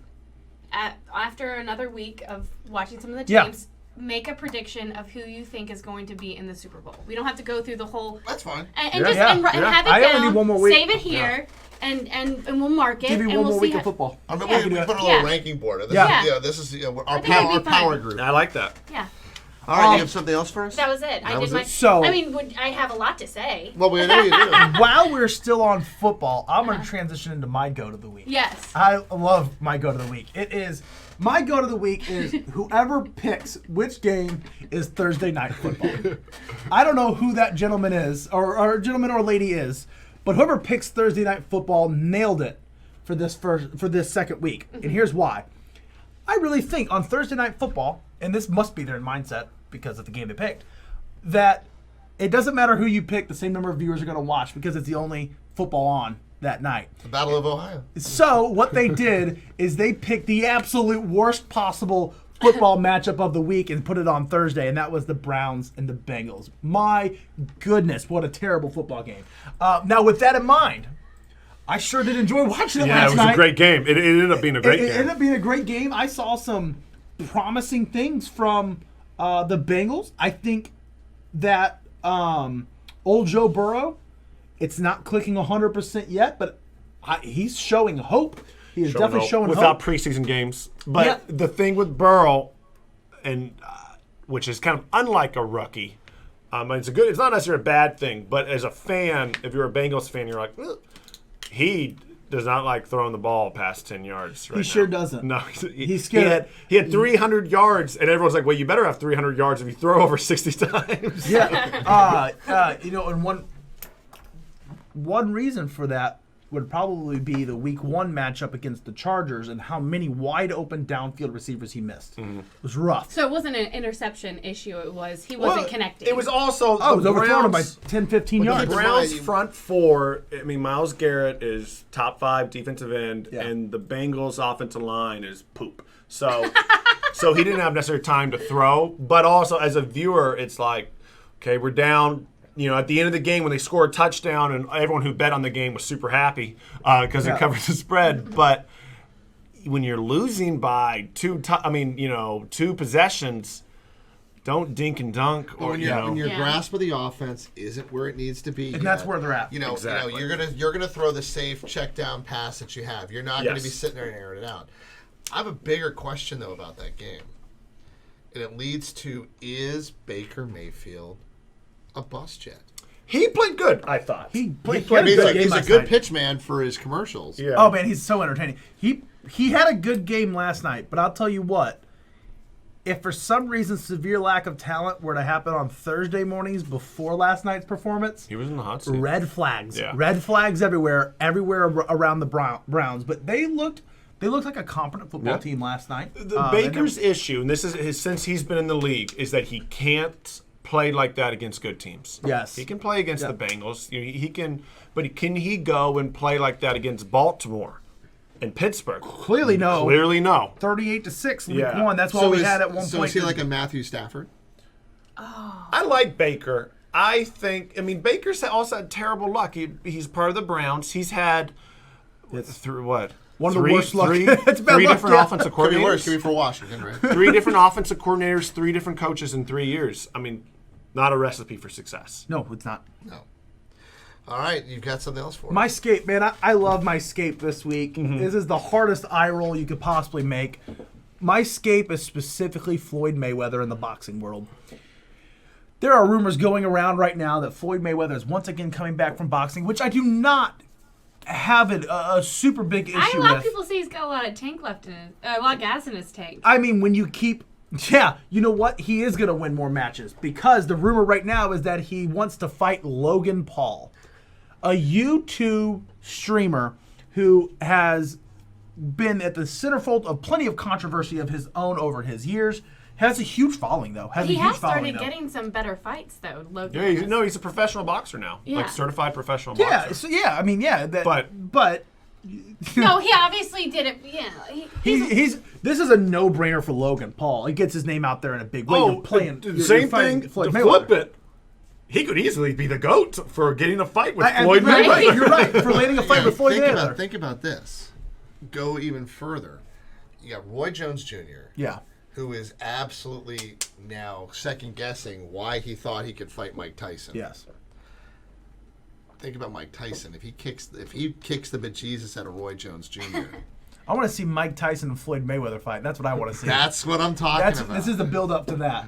after another week of watching some of the Yeah. teams. Make a prediction of who you think is going to be in the Super Bowl. We don't have to go through the whole That's fine. and Yeah. just Yeah. and Yeah. have it I only down. need one more week. Save it here, and we'll mark it. Give you and one we'll more see week how, of football. I mean, Yeah. we put a little Yeah. ranking board. This Yeah. is, this is our think it'd be power fun. group. I like that. Yeah, All right, you have something else for us? that was it. I was did my. it? So- I mean, I have a lot to say. Well, we know you do. While we're still on football, I'm going to transition into my go to the week. Yes. I love my go to the week. My go to the week is whoever picks which game is Thursday night football. I don't know who that gentleman is, or gentleman or lady is, but whoever picks Thursday night football nailed it for this second week. And here's why. I really think on Thursday night football, and this must be their mindset because of the game they picked, that it doesn't matter who you pick, the same number of viewers are going to watch because it's the only football on that night. The Battle of Ohio. So what they did is they picked the absolute worst possible football matchup of the week and put it on Thursday, and that was the Browns and the Bengals. My goodness, what a terrible football game. Now, with that in mind, I sure did enjoy watching it Yeah, last it was night. a great game. It ended up being a great It game. ended up being a great game. I saw some promising things from the Bengals. I think that old Joe Burrow, it's not clicking 100% yet, but he's showing hope. He is definitely showing without hope. preseason games. But Yeah. the thing with Burrow, and which is kind of unlike a rookie, it's not necessarily a bad thing. But as a fan, if you're a Bengals fan, you're like, "Ugh." He does not like throwing the ball past 10 yards. Right He now. sure doesn't. No, He's scared. He had 300 yards, and everyone's like, "Well, you better have 300 yards if you throw over 60 times." Yeah. And one reason for that would probably be the week one matchup against the Chargers and how many wide open downfield receivers he missed. It was rough. So it wasn't an interception issue. It was he wasn't connecting. It was also I was the overthrown him by Browns- 10, 15 Well, yards. keep in Browns mind, front four. I mean, Myles Garrett is top 5 defensive end, Yeah. and the Bengals offensive line is poop. So, so he didn't have necessary time to throw. But also, as a viewer, it's like, okay, we're down. At the end of the game when they score a touchdown, and everyone who bet on the game was super happy because it covered the spread. But when you're losing by two possessions, don't dink and dunk. Or when your grasp of the offense isn't where it needs to be, and that's where they're at. Exactly. You're gonna throw the safe check down pass that you have. You're not gonna be sitting there and airing it out. I have a bigger question though about that game, and it leads to: is Baker Mayfield a bus jet? He played good, I thought. He played He's a good game a last good night. pitch man for his commercials. Yeah. Oh man, he's so entertaining. He had a good game last night, but I'll tell you what. If for some reason severe lack of talent were to happen on Thursday mornings before last night's performance, He was in the hot seat. red flags. Yeah. Red flags everywhere around the Browns. But they looked like a competent football team last night. The Baker's issue, and this is since he's been in the league, is that he can't play like that against good teams. Yes. He can play against the Bengals. He can, but can he go and play like that against Baltimore and Pittsburgh? Clearly no. 38-6 week one. That's what we had at one point. So is he like a Matthew Stafford? I like Baker. I think. I mean, Baker's also had terrible luck. He's part of the Browns. He's had through what? One of the worst luck. It's bad three luck, different yeah. offensive Could be coordinators. worse. Could be for Washington, right? 3 different offensive coordinators, 3 different coaches in 3 years. I mean, not a recipe for success. No, it's not. No. All right, you've got something else for us. My scape, man. I love my scape this week. This is the hardest eye roll you could possibly make. My scape is specifically Floyd Mayweather in the boxing world. There are rumors going around right now that Floyd Mayweather is once again coming back from boxing, which I do not have a super big issue with. A lot of people say he's got a lot of tank left in it, a lot of gas in his tank. I mean, when you keep... Yeah, you know what? He is going to win more matches because the rumor right now is that he wants to fight Logan Paul, a YouTube streamer who has been at the centerfold of plenty of controversy of his own over his years. Has a huge following, though. He has started getting some better fights, though, Logan. Yeah, he's a professional boxer now. Yeah. Like certified professional Yeah, boxer. so yeah, I mean, yeah. But No, he obviously did it. Yeah, he's this is a no-brainer for Logan Paul. He gets his name out there in a big way. You're playing, you're same fighting thing. Floyd To Mayweather. flip it, he could easily be the GOAT for getting a fight with And Floyd you're right, Mayweather. you're right, for landing a fight with Floyd Mayweather. Think about this. Go even further. You got Roy Jones Jr., Yeah. who is absolutely now second-guessing why he thought he could fight Mike Tyson. Yes. Think about Mike Tyson. If he kicks the bejesus out of Roy Jones Jr., I want to see Mike Tyson and Floyd Mayweather fight. That's what I want to see. that's what I'm talking about. This is the build-up to that.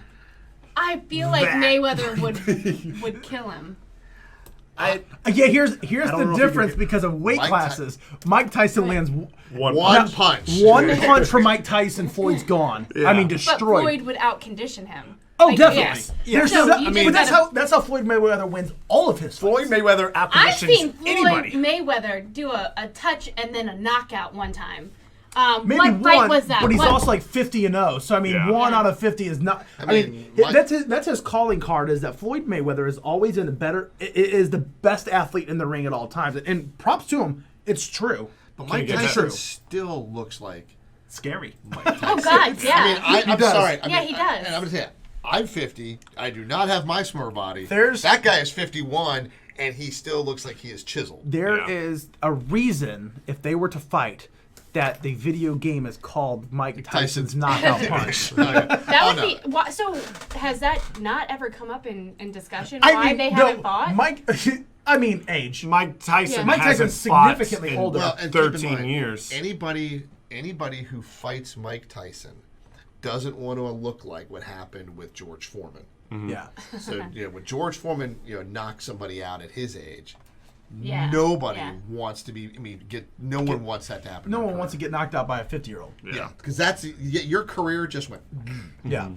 I feel like Mayweather would kill him. Yeah, here's don't the know if difference you could- because of weight Mike classes. Mike Tyson lands One One punch. one punch from Mike Tyson. Floyd's gone. I mean, But destroyed. Floyd would outcondition him. Oh, Like, definitely. yes. There's So no- you but just that's gotta- how Floyd Mayweather wins all of his Floyd fights. Mayweather I've outconditions seen Floyd anybody. Mayweather do a touch and then a knockout one time. Maybe what one, fight was that? but he's What- also like 50-0. So I mean, Yeah. 1 out of 50 is not. I mean, Mike- that's his calling card. Is that Floyd Mayweather is always in is the best athlete in the ring at all times, and props to him. It's true. But Mike get Tyson that? still looks like Scary. Mike Tyson. Oh God, yeah. I mean, I'm does. sorry. Yeah, he does. And I'm going to tell you, I'm 50. I do not have my smart body. There's- that guy is 51, and he still looks like he is chiseled. There Yeah. is a reason if they were to fight that the video game is called Mike Tyson's knockout punch. That would be. So has that not ever come up in discussion? Why they no, haven't fought? Mike. I mean, age. Mike Tyson Yeah. Mike hasn't Tyson's fought significantly in older. Well, and keep in 13 mind, years. Anybody who fights Mike Tyson doesn't want to look like what happened with George Foreman. Yeah. So when George Foreman knocked somebody out at his age, Yeah. nobody Yeah. wants to be. No one wants that to happen. No in one their wants to career. get knocked out by a 50-year-old. Yeah, because that's your career just went. Yeah.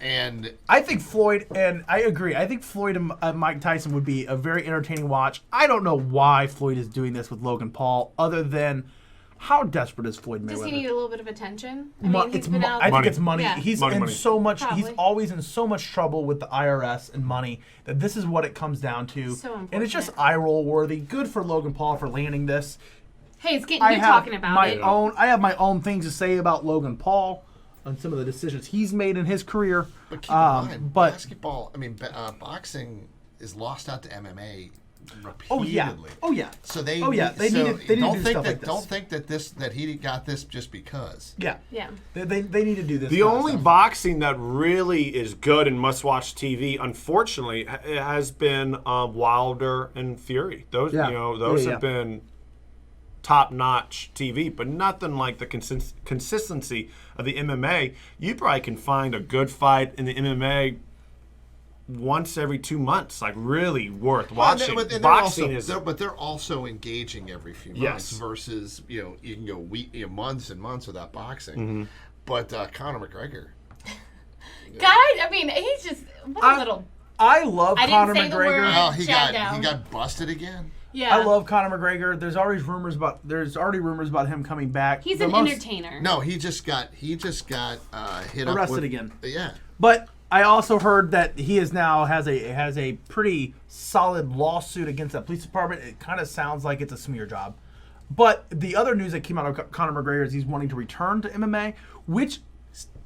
And I think Floyd, and I agree, I think Floyd and Mike Tyson would be a very entertaining watch. I don't know why Floyd is doing this with Logan Paul, other than how desperate is Floyd Mayweather? Does he need a little bit of attention? I Mo- mean, he's it's been mo- out. I think Money. it's money. Yeah. He's Money, in money. so much. He's Probably. always in so much trouble with the IRS and money that this is what it comes down to. So and it's just unfortunate. eye roll worthy. Good for Logan Paul for landing this. Hey, it's getting I you have talking about my it. own. I have my own things to say about Logan Paul on some of the decisions he's made in his career. but keep in mind, but basketball. Boxing is lost out to MMA repeatedly. Oh yeah. So they They so need to don't do think stuff that like this. don't think that he got this just because. Yeah. Yeah. They need to do this. The kind of only stuff. boxing that really is good and must-watch TV, unfortunately, has been Wilder and Fury. Those, Yeah. those Yeah. have been top-notch TV, but nothing like the consistency of the MMA. You probably can find a good fight in the MMA once every 2 months, like really worth watching. But Boxing they're also engaging every few months Yes. versus you can go months and months without boxing. But Conor McGregor. God, I mean, he's just what a little. I love I didn't Conor say the McGregor. word. Oh, he Shut down. got busted again. Yeah. I love Conor McGregor. There's already rumors about him coming back. He's The an most- entertainer. No, he just got hit up Arrested with, again. Yeah. But I also heard that he is now has a pretty solid lawsuit against that police department. It kind of sounds like it's a smear job. But the other news that came out of Conor McGregor is he's wanting to return to MMA, which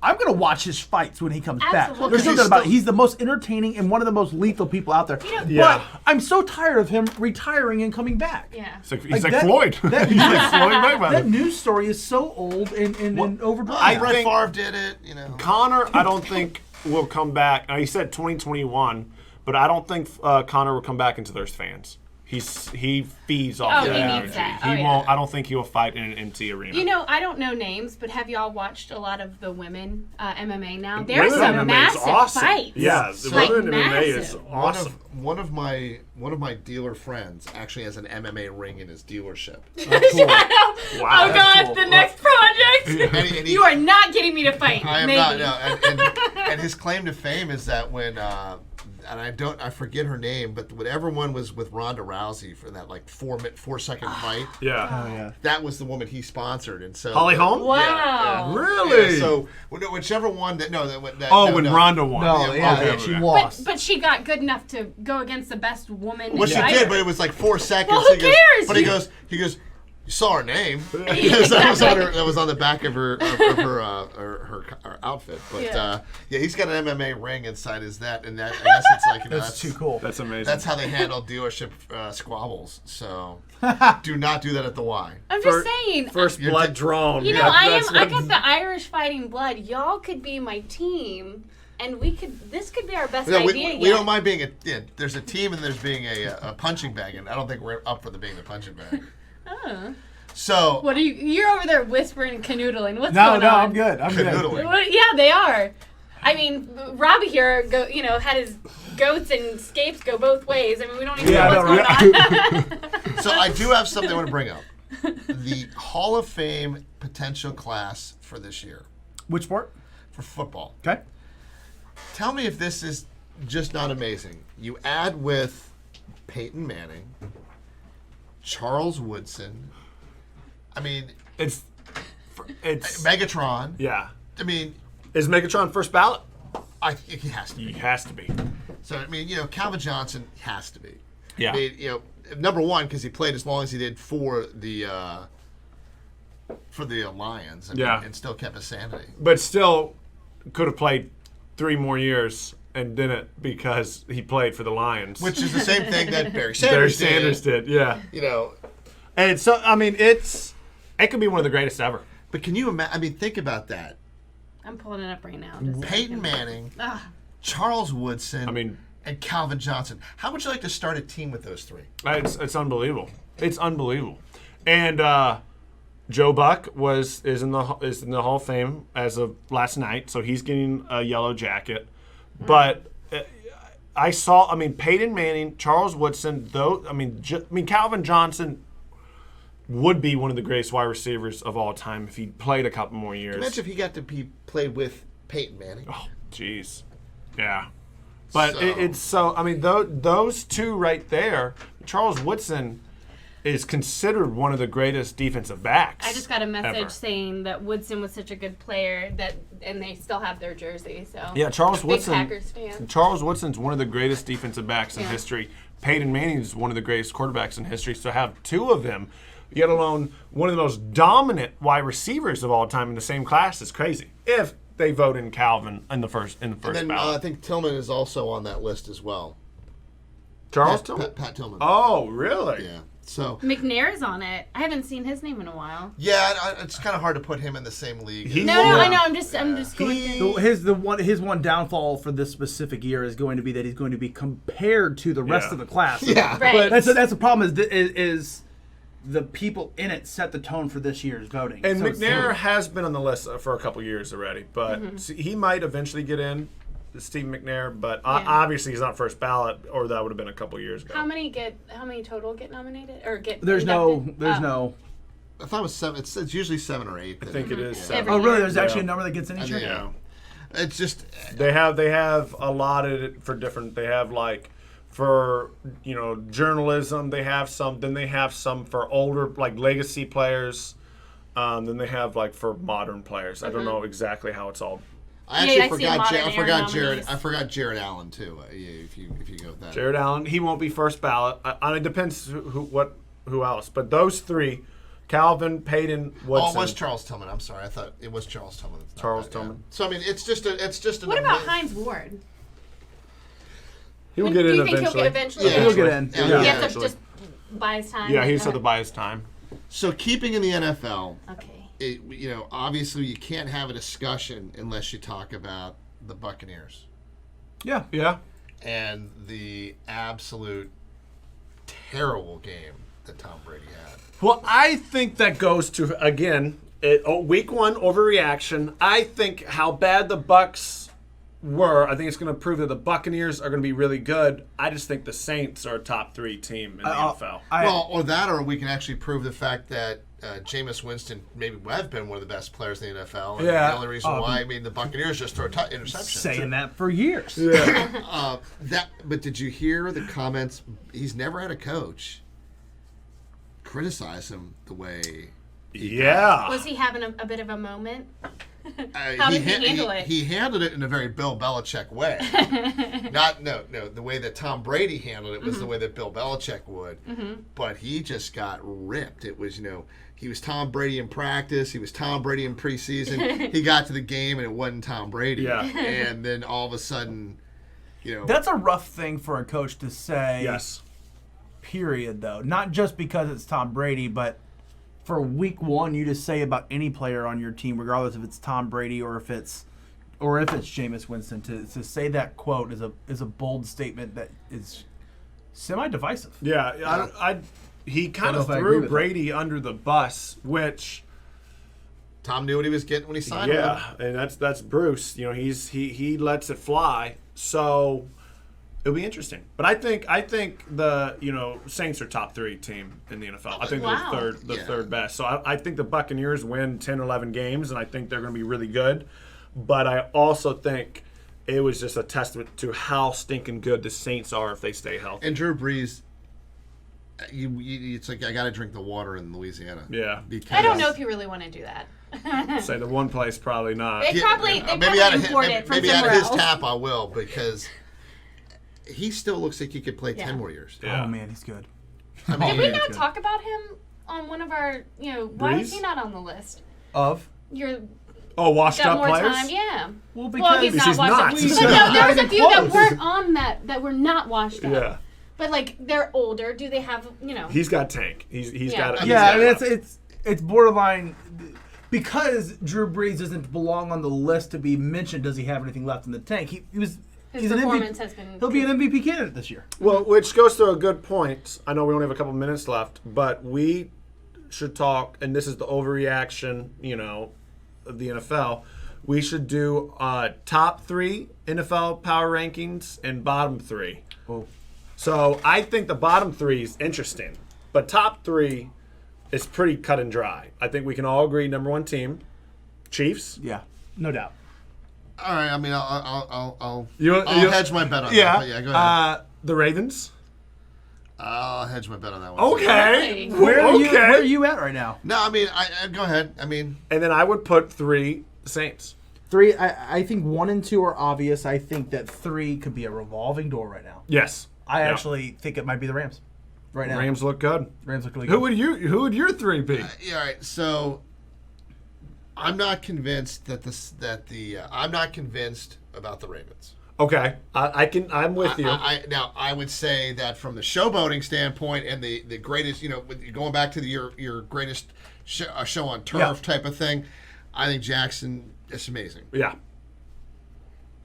I'm going to watch his fights when he comes back. Absolutely. There's no He's doubt about it. still- He's the most entertaining and one of the most lethal people out there. Yeah. But I'm so tired of him retiring and coming back. Yeah. he's like that- Floyd. that- He's like Floyd Mayweather. That news story is so old and overdone. Brett think- Favre did it. Connor, I don't think will come back. He said 2021, but I don't think Connor will come back into those fans. He feeds off Oh, that he energy. needs that. He Oh, yeah. won't. I don't think he will fight in an empty arena. You know, I don't know names, but have y'all watched a lot of the women MMA now? There's Women some MMA is massive awesome. fights. Yeah, So- the Like women MMA is massive. awesome. One of my dealer friends actually has an MMA ring in his dealership. Wow, Oh that's God, cool. the next project. And he- You are not getting me to fight. I am Maybe. not. No, and his claim to fame is that when and I forget her name, but whatever one was with Ronda Rousey for that like 4-second fight, Yeah. that was the woman he sponsored, and so Holly Holm? Wow. Really? Yeah, so whichever one that when Ronda won. No, yeah, okay. she But, lost. but she got good enough to go against the best woman. Well, she fighter. did, but it was like 4 seconds. Well, who He goes- cares? But he goes, you saw her name. Because that was on the back of her outfit. But Yeah. he's got an MMA ring inside his net, and that I guess it's like That's too cool. That's amazing. That's how they handle dealership squabbles. So do not do that at the Y. I'm just saying. First You're blood di- drawn. You know, Yeah, I got the Irish fighting blood. Y'all could be my team, and this could be our best No, idea we yet. don't mind being there's a team and there's being a punching bag, and I don't think we're up for being the punching bag. So What are you're over there whispering and canoodling. What's No, going no, on? I'm good. I'm good. canoodling. What, yeah, they are. I mean, Robbie here, had his goats and scapes go both ways. I mean, we don't even Yeah, know I what's know, going on. So I do have something I want to bring up. The Hall of Fame potential class for this year Which sport? for football. Okay. Tell me if this is just not amazing. You add with Peyton Manning, Charles Woodson. I mean, It's Megatron. yeah. I mean, Is Megatron first ballot? I think he has to He be. has to be. So I mean, Calvin Johnson has to be. Yeah. I mean, number one because he played as long as he did for the Lions. I mean, Yeah. and still kept his sanity. But still could have played 3 more years and didn't because he played for the Lions. Which is the same thing that Barry Barry Sanders Sanders did, yeah. did. And so, I mean, it could be one of the greatest ever. But can you imagine? I mean, think about that. I'm pulling it up right now. Just Peyton Manning, Ugh. Charles Woodson, I mean, and Calvin Johnson. How would you like to start a team with those three? it's unbelievable. It's unbelievable. And Joe Buck is in the Hall of Fame as of last night, so he's getting a yellow jacket. But Peyton Manning, Charles Woodson, Calvin Johnson would be one of the greatest wide receivers of all time if he played a couple more years. Imagine if he got to play with Peyton Manning. Oh, jeez. Yeah. But So- those two right there, Charles Woodson is considered one of the greatest defensive backs. I just got a message ever. saying that Woodson was such a good player and they still have their jersey. So Yeah, Charles big Woodson. Packers fan. Charles Woodson's one of the greatest defensive backs in Yeah. history. Peyton Manning is one of the greatest quarterbacks in history. So have two of them, let alone one of the most dominant wide receivers of all time in the same class is crazy. If they vote in Calvin in the first And then I ballot. think Tillman is also on that list as well. Charles Yeah, Tillman? Pat Tillman. Oh, really? Yeah. So McNair's on it. I haven't seen his name in a while. yeah, it's kind of hard to put him in the same league. He- No, Yeah. I know. I'm just going. His one downfall for this specific year is going to be that he's going to be compared to the rest Yeah. of the class. Yeah. Right. That's the problem is the people in it set the tone for this year's voting. And So it's- McNair has been on the list for a couple years already, but he might eventually get in, Steve McNair, but obviously he's not first ballot, or that would have been a couple years ago. How many total get nominated or get? There's inducted? no. I thought it was 7. It's usually 7 or 8. I think it is Yeah. 7. Oh, really? There's Yeah. actually a number that gets in each year. Yeah. It's just They have allotted it for different. They have like for journalism. They have some. Then they have some for older like legacy players. Then they have like for modern players. I don't know exactly how it's all. I Yeah, actually I see a forgot. modern I forgot era Jared. nominees. I forgot Jared Allen too. Yeah, if you go with that. Jared Allen. He won't be first ballot. It depends who else. But those three, Calvin, Payton, Woodson. Oh, it was Charles Tillman. I'm sorry. I thought it was Charles Tillman. It's not Charles that, yeah. Tillman. So I mean, it's just an. What about Heinz Ward? He'll get Do in you think eventually. he'll get eventually? Yeah. He'll get in. Yeah, He yeah, has to actually. just buy his time. Yeah, he like said the that? bias time. So keeping in the NFL, Okay. obviously you can't have a discussion unless you talk about the Buccaneers Yeah. Yeah. and the absolute terrible game that Tom Brady had. Well, I think that goes to again week one overreaction. I think how bad the Bucks were. I think it's going to prove that the Buccaneers are going to be really good. I just think the Saints are a top 3 team in the NFL. Or we can actually prove the fact that Jameis Winston maybe would have been one of the best players in the NFL. And Yeah. the only reason why, the Buccaneers just throw interceptions. Saying that for years. But did you hear the comments? He's never had a coach criticize him the way. Yeah. Was he having a bit of a moment? How How did he handle it? He handled it in a very Bill Belichick way. The way that Tom Brady handled it was the way that Bill Belichick would. But he just got ripped. It was, he was Tom Brady in practice. He was Tom Brady in preseason. He got to the game and it wasn't Tom Brady. Yeah. And then all of a sudden, That's a rough thing for a coach to say. Yes. Period, though. Not just because it's Tom Brady, but for week one, you just say about any player on your team, regardless if it's Tom Brady or if it's Jameis Winston, to say that quote is a bold statement that is semi-divisive. Yeah. He kind know of if I agree threw with Brady under the bus, which Tom knew what he was getting when he signed him. yeah, and that's Bruce. He lets it fly. So it'll be interesting. But I think the Saints are top 3 team in the NFL. I think Wow. they're third best. So I think the Buccaneers win 10 or 11 games, and I think they're going to be really good. But I also think it was just a testament to how stinking good the Saints are if they stay healthy. And Drew Brees, it's like I got to drink the water in Louisiana. Yeah. Because I don't know if you really want to do that. Say the one place probably not. They probably out of import it from maybe out somewhere of his else. tap I will, because he still looks like he could play Yeah. 10 more years. Yeah. Oh, man, he's good. I mean, Did we not talk about him on one of our? Why is Breeze? he not on the list? Of? You're Oh, washed got up more players? time, yeah. Well, Well, he's because not washed up. He's But no, not. there was a Not few even that close. weren't on that were not washed up. Yeah. But like they're older. Do they have He's got tank. He's Yeah. got. yeah, I mean, it's borderline. Because Drew Brees doesn't belong on the list to be mentioned, does he have anything left in the tank? his He's an performance MVP. has been. He'll be an MVP candidate this year. Well, which goes to a good point. I know we only have a couple minutes left, but we should talk, and this is the overreaction, of the NFL. We should do top 3 NFL power rankings and bottom 3. Oh. So I think the bottom 3 is interesting, but top 3 is pretty cut and dry. I think we can all agree number 1 team, Chiefs. Yeah, no doubt. all right. I mean, I'll You- hedge my bet on that. But yeah, go ahead. The Ravens. I'll hedge my bet on that one. Okay. Really? Where Okay. are you at right now? No, I mean, I go ahead. I mean, And then I would put 3 Saints. 3, I think 1 and 2 are obvious. I think that 3 could be a revolving door right now. Yes. I Yeah. actually think it might be the Rams. Right now. Rams look good. Rams look really Who good. would your 3 be? yeah, all right. So I'm not convinced I'm not convinced about the Ravens. Okay, I'm with you. Now, I would say that from the showboating standpoint and the greatest, going back to your greatest show on turf type of thing, I think Jackson is amazing. Yeah.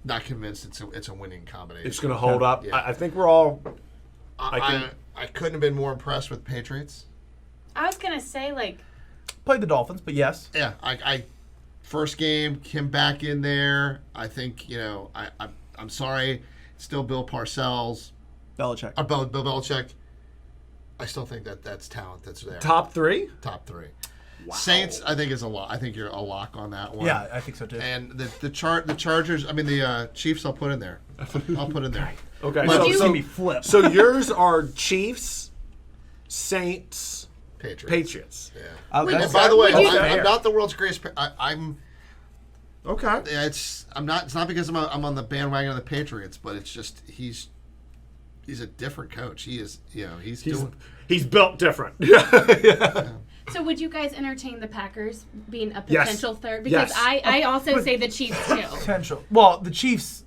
Not convinced it's a winning combination. It's going to hold up. Yeah. I think we're all. I couldn't have been more impressed with Patriots. I was gonna say Played the Dolphins, but yes. Yeah, I first game, him back in there. I think I'm sorry, still Bill Parcells, Belichick. Bill Belichick. I still think that's talent that's there. Top 3? Top 3. Wow. Saints, I think is a lock. I think you're a lock on that one. Yeah, I think so too. And the Chargers. I mean the Chiefs. I'll put in there. I'll put in there. Okay. So flip. So yours are Chiefs, Saints, Patriots. Yeah. Wait, And by the way, Would you- I'm not the world's greatest. I'm. Okay. Yeah, it's not because I'm on the bandwagon of the Patriots, but it's just he's a different coach. He is. He's built different. So would you guys entertain the Packers being a Yes. potential third? Because Yes. I also say the Chiefs too. Potential. Well, the Chiefs,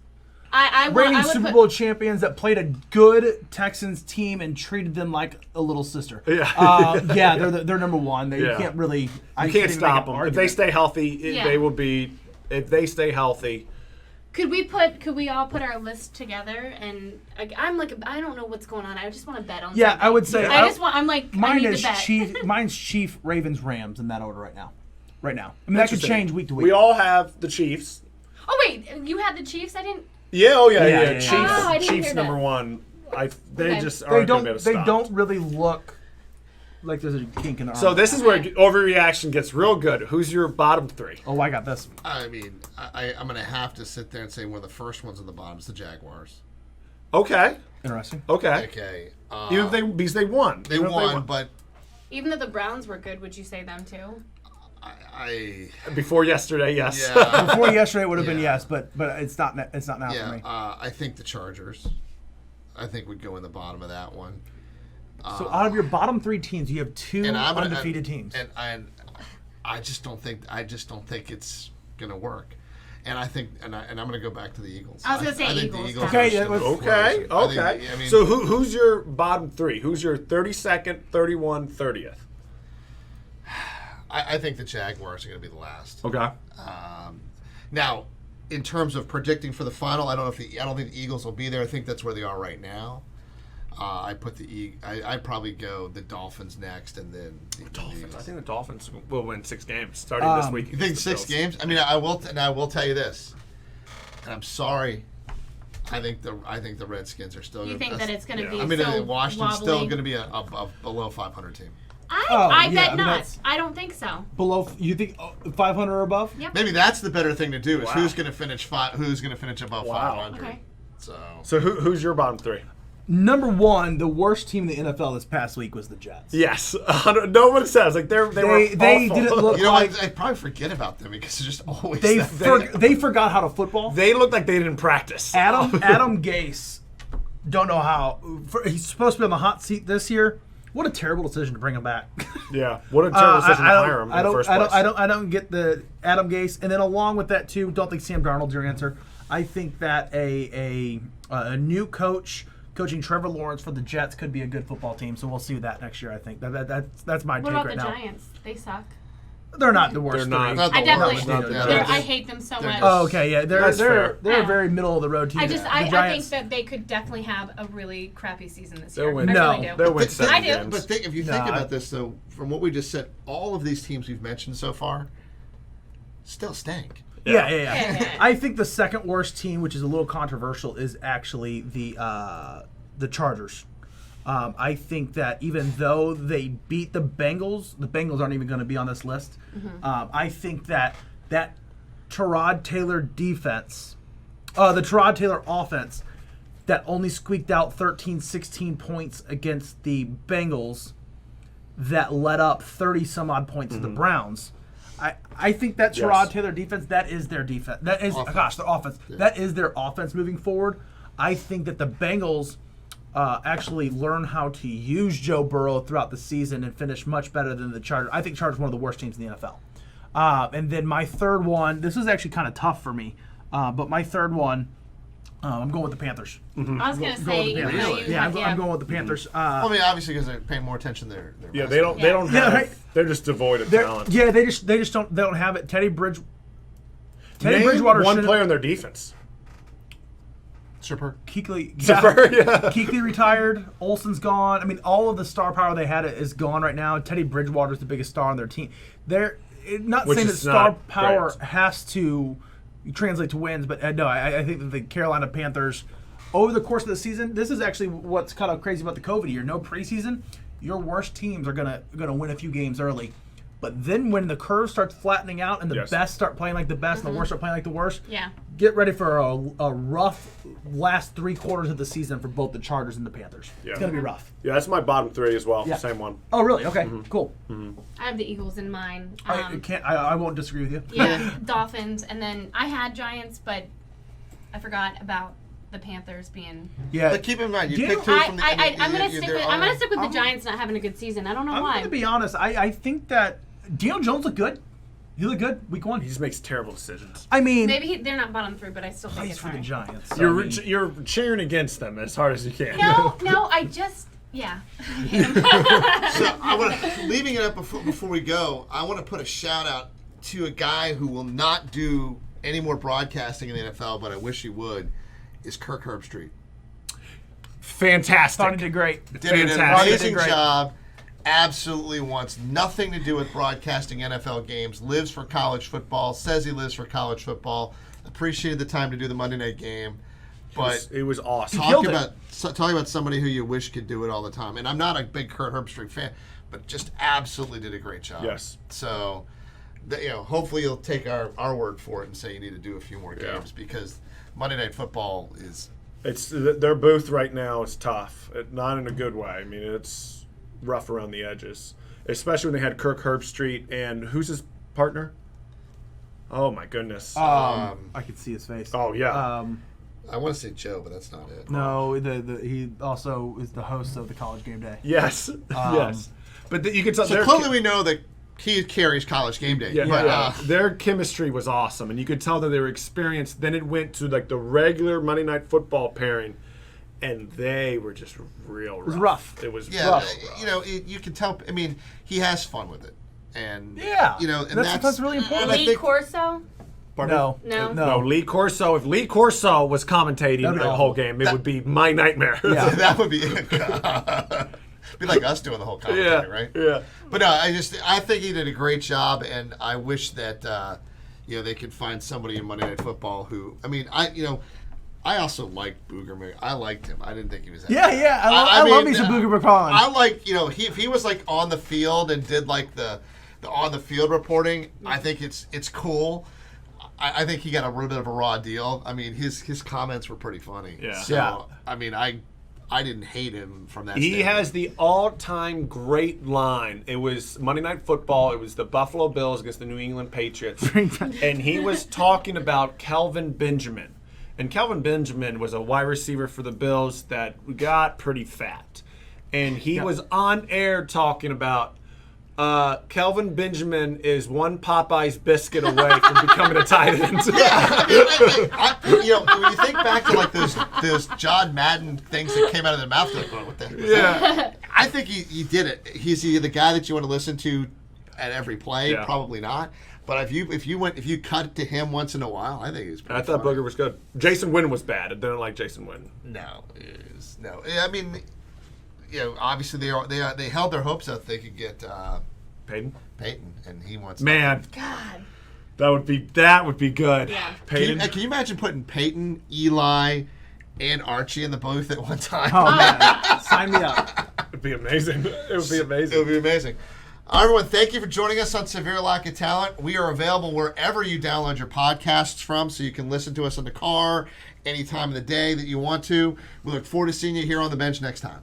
I reigning would Super put, Bowl champions that played a good Texans team and treated them like a little sister. Yeah. They're number one. You Yeah. can't really. You can't stop them. If they stay healthy, Yeah. they will be. If they stay healthy. Could we all put our list together? And I don't know what's going on. I just want to bet on. Yeah, something. I would say. I'm like I Mine need is to bet. Chief. Mine's Chief, Ravens, Rams in that order right now. I mean, that could Interesting. change week to week. We all have the Chiefs. Oh wait, you had the Chiefs. I didn't. Yeah. Oh yeah. Yeah, Yeah. yeah, Chiefs. yeah. Oh, I didn't Chiefs hear that. number 1. They Okay. just they aren't don't. going to be able to They stop. don't really look like there's a kink in their So armor. this is where overreaction gets real good. Who's your bottom 3? Oh, I got this. I mean, I'm gonna have to sit there and say one of the first ones on the bottom is the Jaguars. Okay. Interesting. Okay. Okay. Even if because they won. They Even if won, but Even though the Browns were good, would you say them too? I before yesterday, yes. yeah. Before yesterday would have been Yeah. yes, but it's not. It's not now for me. I think the Chargers. I think would go in the bottom of that one. So out of your bottom 3 teams, you have 2 And I'm gonna- undefeated teams. And I just don't think it's gonna work. And I think and I'm gonna go back to the Eagles. I was gonna say think Eagles. The Eagles Okay, are still yeah, close. Okay. I think- Okay. I mean, So who's your bottom 3? Who's your 32nd, 31, 30th? I think the Jaguars are gonna be the last. Okay. Now, in terms of predicting for the final, I don't think the Eagles will be there. I think that's where they are right now. I'd probably go the Dolphins next, and then the Dolphins. Eagles. I think the Dolphins will win 6 games starting this week. You think against the 6 Bills. games? I mean, I will tell you this, and I'm sorry. I think the Redskins are still. You think that it's going to be? I mean, so Washington's wobbly? still going to be a below 500 team. I yeah, bet I mean, not. that's- I don't think so. Below, you think 500 or above? Yep. Maybe that's the better thing to do is Wow. who's going to finish above Wow. 500. Okay. So who's your bottom 3? Number 1, the worst team in the NFL this past week was the Jets. Yes. No one says like they were They awful. didn't look You know, like I probably forget about them because they're just always they that bad. they forgot how to football. They looked like they didn't practice. Adam Gase, don't know how. He's supposed to be on the hot seat this year. What a terrible decision to bring him back. Yeah. What a terrible decision to hire him in the first place. I don't get the Adam Gase, and then along with that too, don't think Sam Darnold's your answer. I think that a new coach coaching Trevor Lawrence for the Jets could be a good football team. So we'll see that next year. I think that's my What take about right the now. Giants? They suck. They're not the worst. They're not. three. Not the I definitely. worst. not the- I hate them so much. Oh, okay, yeah, they're That's fair. they're Yeah. a very middle of the road team. I The think Giants- that they could definitely have a really crappy season this They'll year. win. I No. really do. They'll win But 7 I do. games. But if you think Nah. about this, though, from what we just said, all of these teams we've mentioned so far still stink. Yeah. I think the second worst team, which is a little controversial, is actually the Chargers. I think that even though they beat the Bengals aren't even going to be on this list. I think that Tyrod Taylor defense, the Tyrod Taylor offense, that only squeaked out 13, 16 points against the Bengals, that led up 30 some odd points to the Browns. I think that Tyrod Yes. Taylor defense, that is their defense. That is, Offense. their offense. Yeah. That is their offense moving forward. I think that the Bengals actually learn how to use Joe Burrow throughout the season and finish much better than the Chargers. I think Chargers are one of the worst teams in the NFL. And then my third one, this is actually kind of tough for me, but my third one I'm going with the Panthers. I was gonna Going say, with the Panthers. you Yeah, have- I'm going with the Panthers. I mean, obviously because they're paying more attention to their Yeah, they don't. They don't Yeah, have. right. They're just devoid of They're- talent. yeah, they just don't have it. Teddy Name Bridgewater one should've- player on their defense. Super. Kuechly, Zipper, yeah. Kuechly retired. Olsen's gone. I mean, all of the star power they had is gone right now. Teddy Bridgewater's the biggest star on their team. They're not Which saying that is star not power great. has to translate to wins, but no, I think that the Carolina Panthers, over the course of the season, this is actually what's kind of crazy about the COVID year. No preseason, your worst teams are gonna win a few games early. But then when the curve starts flattening out and the Yes. best start playing like the best and the worst start playing like the worst, Yeah. get ready for a rough last 3 quarters of the season for both the Chargers and the Panthers. Yeah. It's going to be rough. Yeah, that's my bottom 3 as well. Yeah. Same one. Oh, really? Okay, cool. I have the Eagles in mind. I won't disagree with you. Yeah, Dolphins, and then I had Giants, but I forgot about the Panthers being. Yeah. But keep in mind, you Yeah. picked two from the. I'm gonna stick with. I'm gonna stick with the I'm- Giants not having a good season. I don't know I'm why. going to be honest. I think that Daniel Jones looked good. He looked good week 1. He just makes terrible decisions. I mean, Maybe they're not bottom 3, but I still think it's it's for the fine. Giants. so, You're I mean, you're cheering against them as hard as you can. No, I just yeah. So I want leaving it up before we go. I want to put a shout out to a guy who will not do any more broadcasting in the NFL, but I wish he would. Is Kirk Herbstreit. Fantastic. thought he did great. Did an Fantastic. amazing Great. job. Absolutely wants nothing to do with broadcasting NFL games. Lives for college football. Says he lives for college football. Appreciated the time to do the Monday night game. But It was awesome. killed it. talk about somebody who you wish could do it all the time. And I'm not a big Kurt Herbstreit fan, but just absolutely did a great job. Yes. So, hopefully you'll take our word for it and say you need to do a few more games because Monday Night Football is. It's their booth right now is tough. Not in a good way. I mean, it's rough around the edges, especially when they had Kirk Herbstreit and who's his partner? Oh my goodness. I could see his face. Oh yeah. I want to say Joe, but that's not it. No, he also is the host of the College Game Day. yes. Yes. But you can tell. So their clearly we know that he carries College Game Day. Yeah, But, their chemistry was awesome, and you could tell that they were experienced. Then it went to like the regular Monday Night Football pairing, and they were just real rough. was rough. It was yeah, rough. you can tell. I mean, he has fun with it, and Yeah. and That's really important. and I Lee think- Corso. No. No. Lee Corso. If Lee Corso was commentating That'd be the whole game, it would be my nightmare. Yeah. that would be be like us doing the whole commentary, right? Yeah. But no, I think he did a great job, and I wish that they could find somebody in Monday Night Football who. I mean, I also liked Booger. I liked him. I didn't think he was that bad. Yeah. I love me some Booger McFarland. I like, if he was like on the field and did like the on the field reporting, I think it's cool. I think he got a little bit of a raw deal. I mean, his comments were pretty funny. Yeah. So, Yeah. I mean, I didn't hate him from that He standpoint. has the all-time great line. It was Monday Night Football. It was the Buffalo Bills against the New England Patriots. And he was talking about Kelvin Benjamin. And Kelvin Benjamin was a wide receiver for the Bills that got pretty fat. And he was on air talking about Kelvin Benjamin is one Popeye's biscuit away from becoming a tight end. When you think back to like those John Madden things that came out of their mouth, like, oh, what the heck was that? I think he did it. He's the guy that you want to listen to at every play. Yeah. Probably not. But if you cut to him once in a while, I think he's. I thought funny. Booger was good. Jason Witten was bad. I didn't like Jason Witten. No. I mean, obviously they held their hopes up they could get Peyton? Peyton, and he wants. Man, God. that would be good. Yeah. Peyton. Can you imagine putting Peyton, Eli, and Archie in the booth at one time? Oh, man. Sign me up. It'd be amazing. It would be It amazing. would be amazing. All right, everyone, thank you for joining us on Severe Lack of Talent. We are available wherever you download your podcasts from, so you can listen to us in the car any time of the day that you want to. We look forward to seeing you here on the bench next time.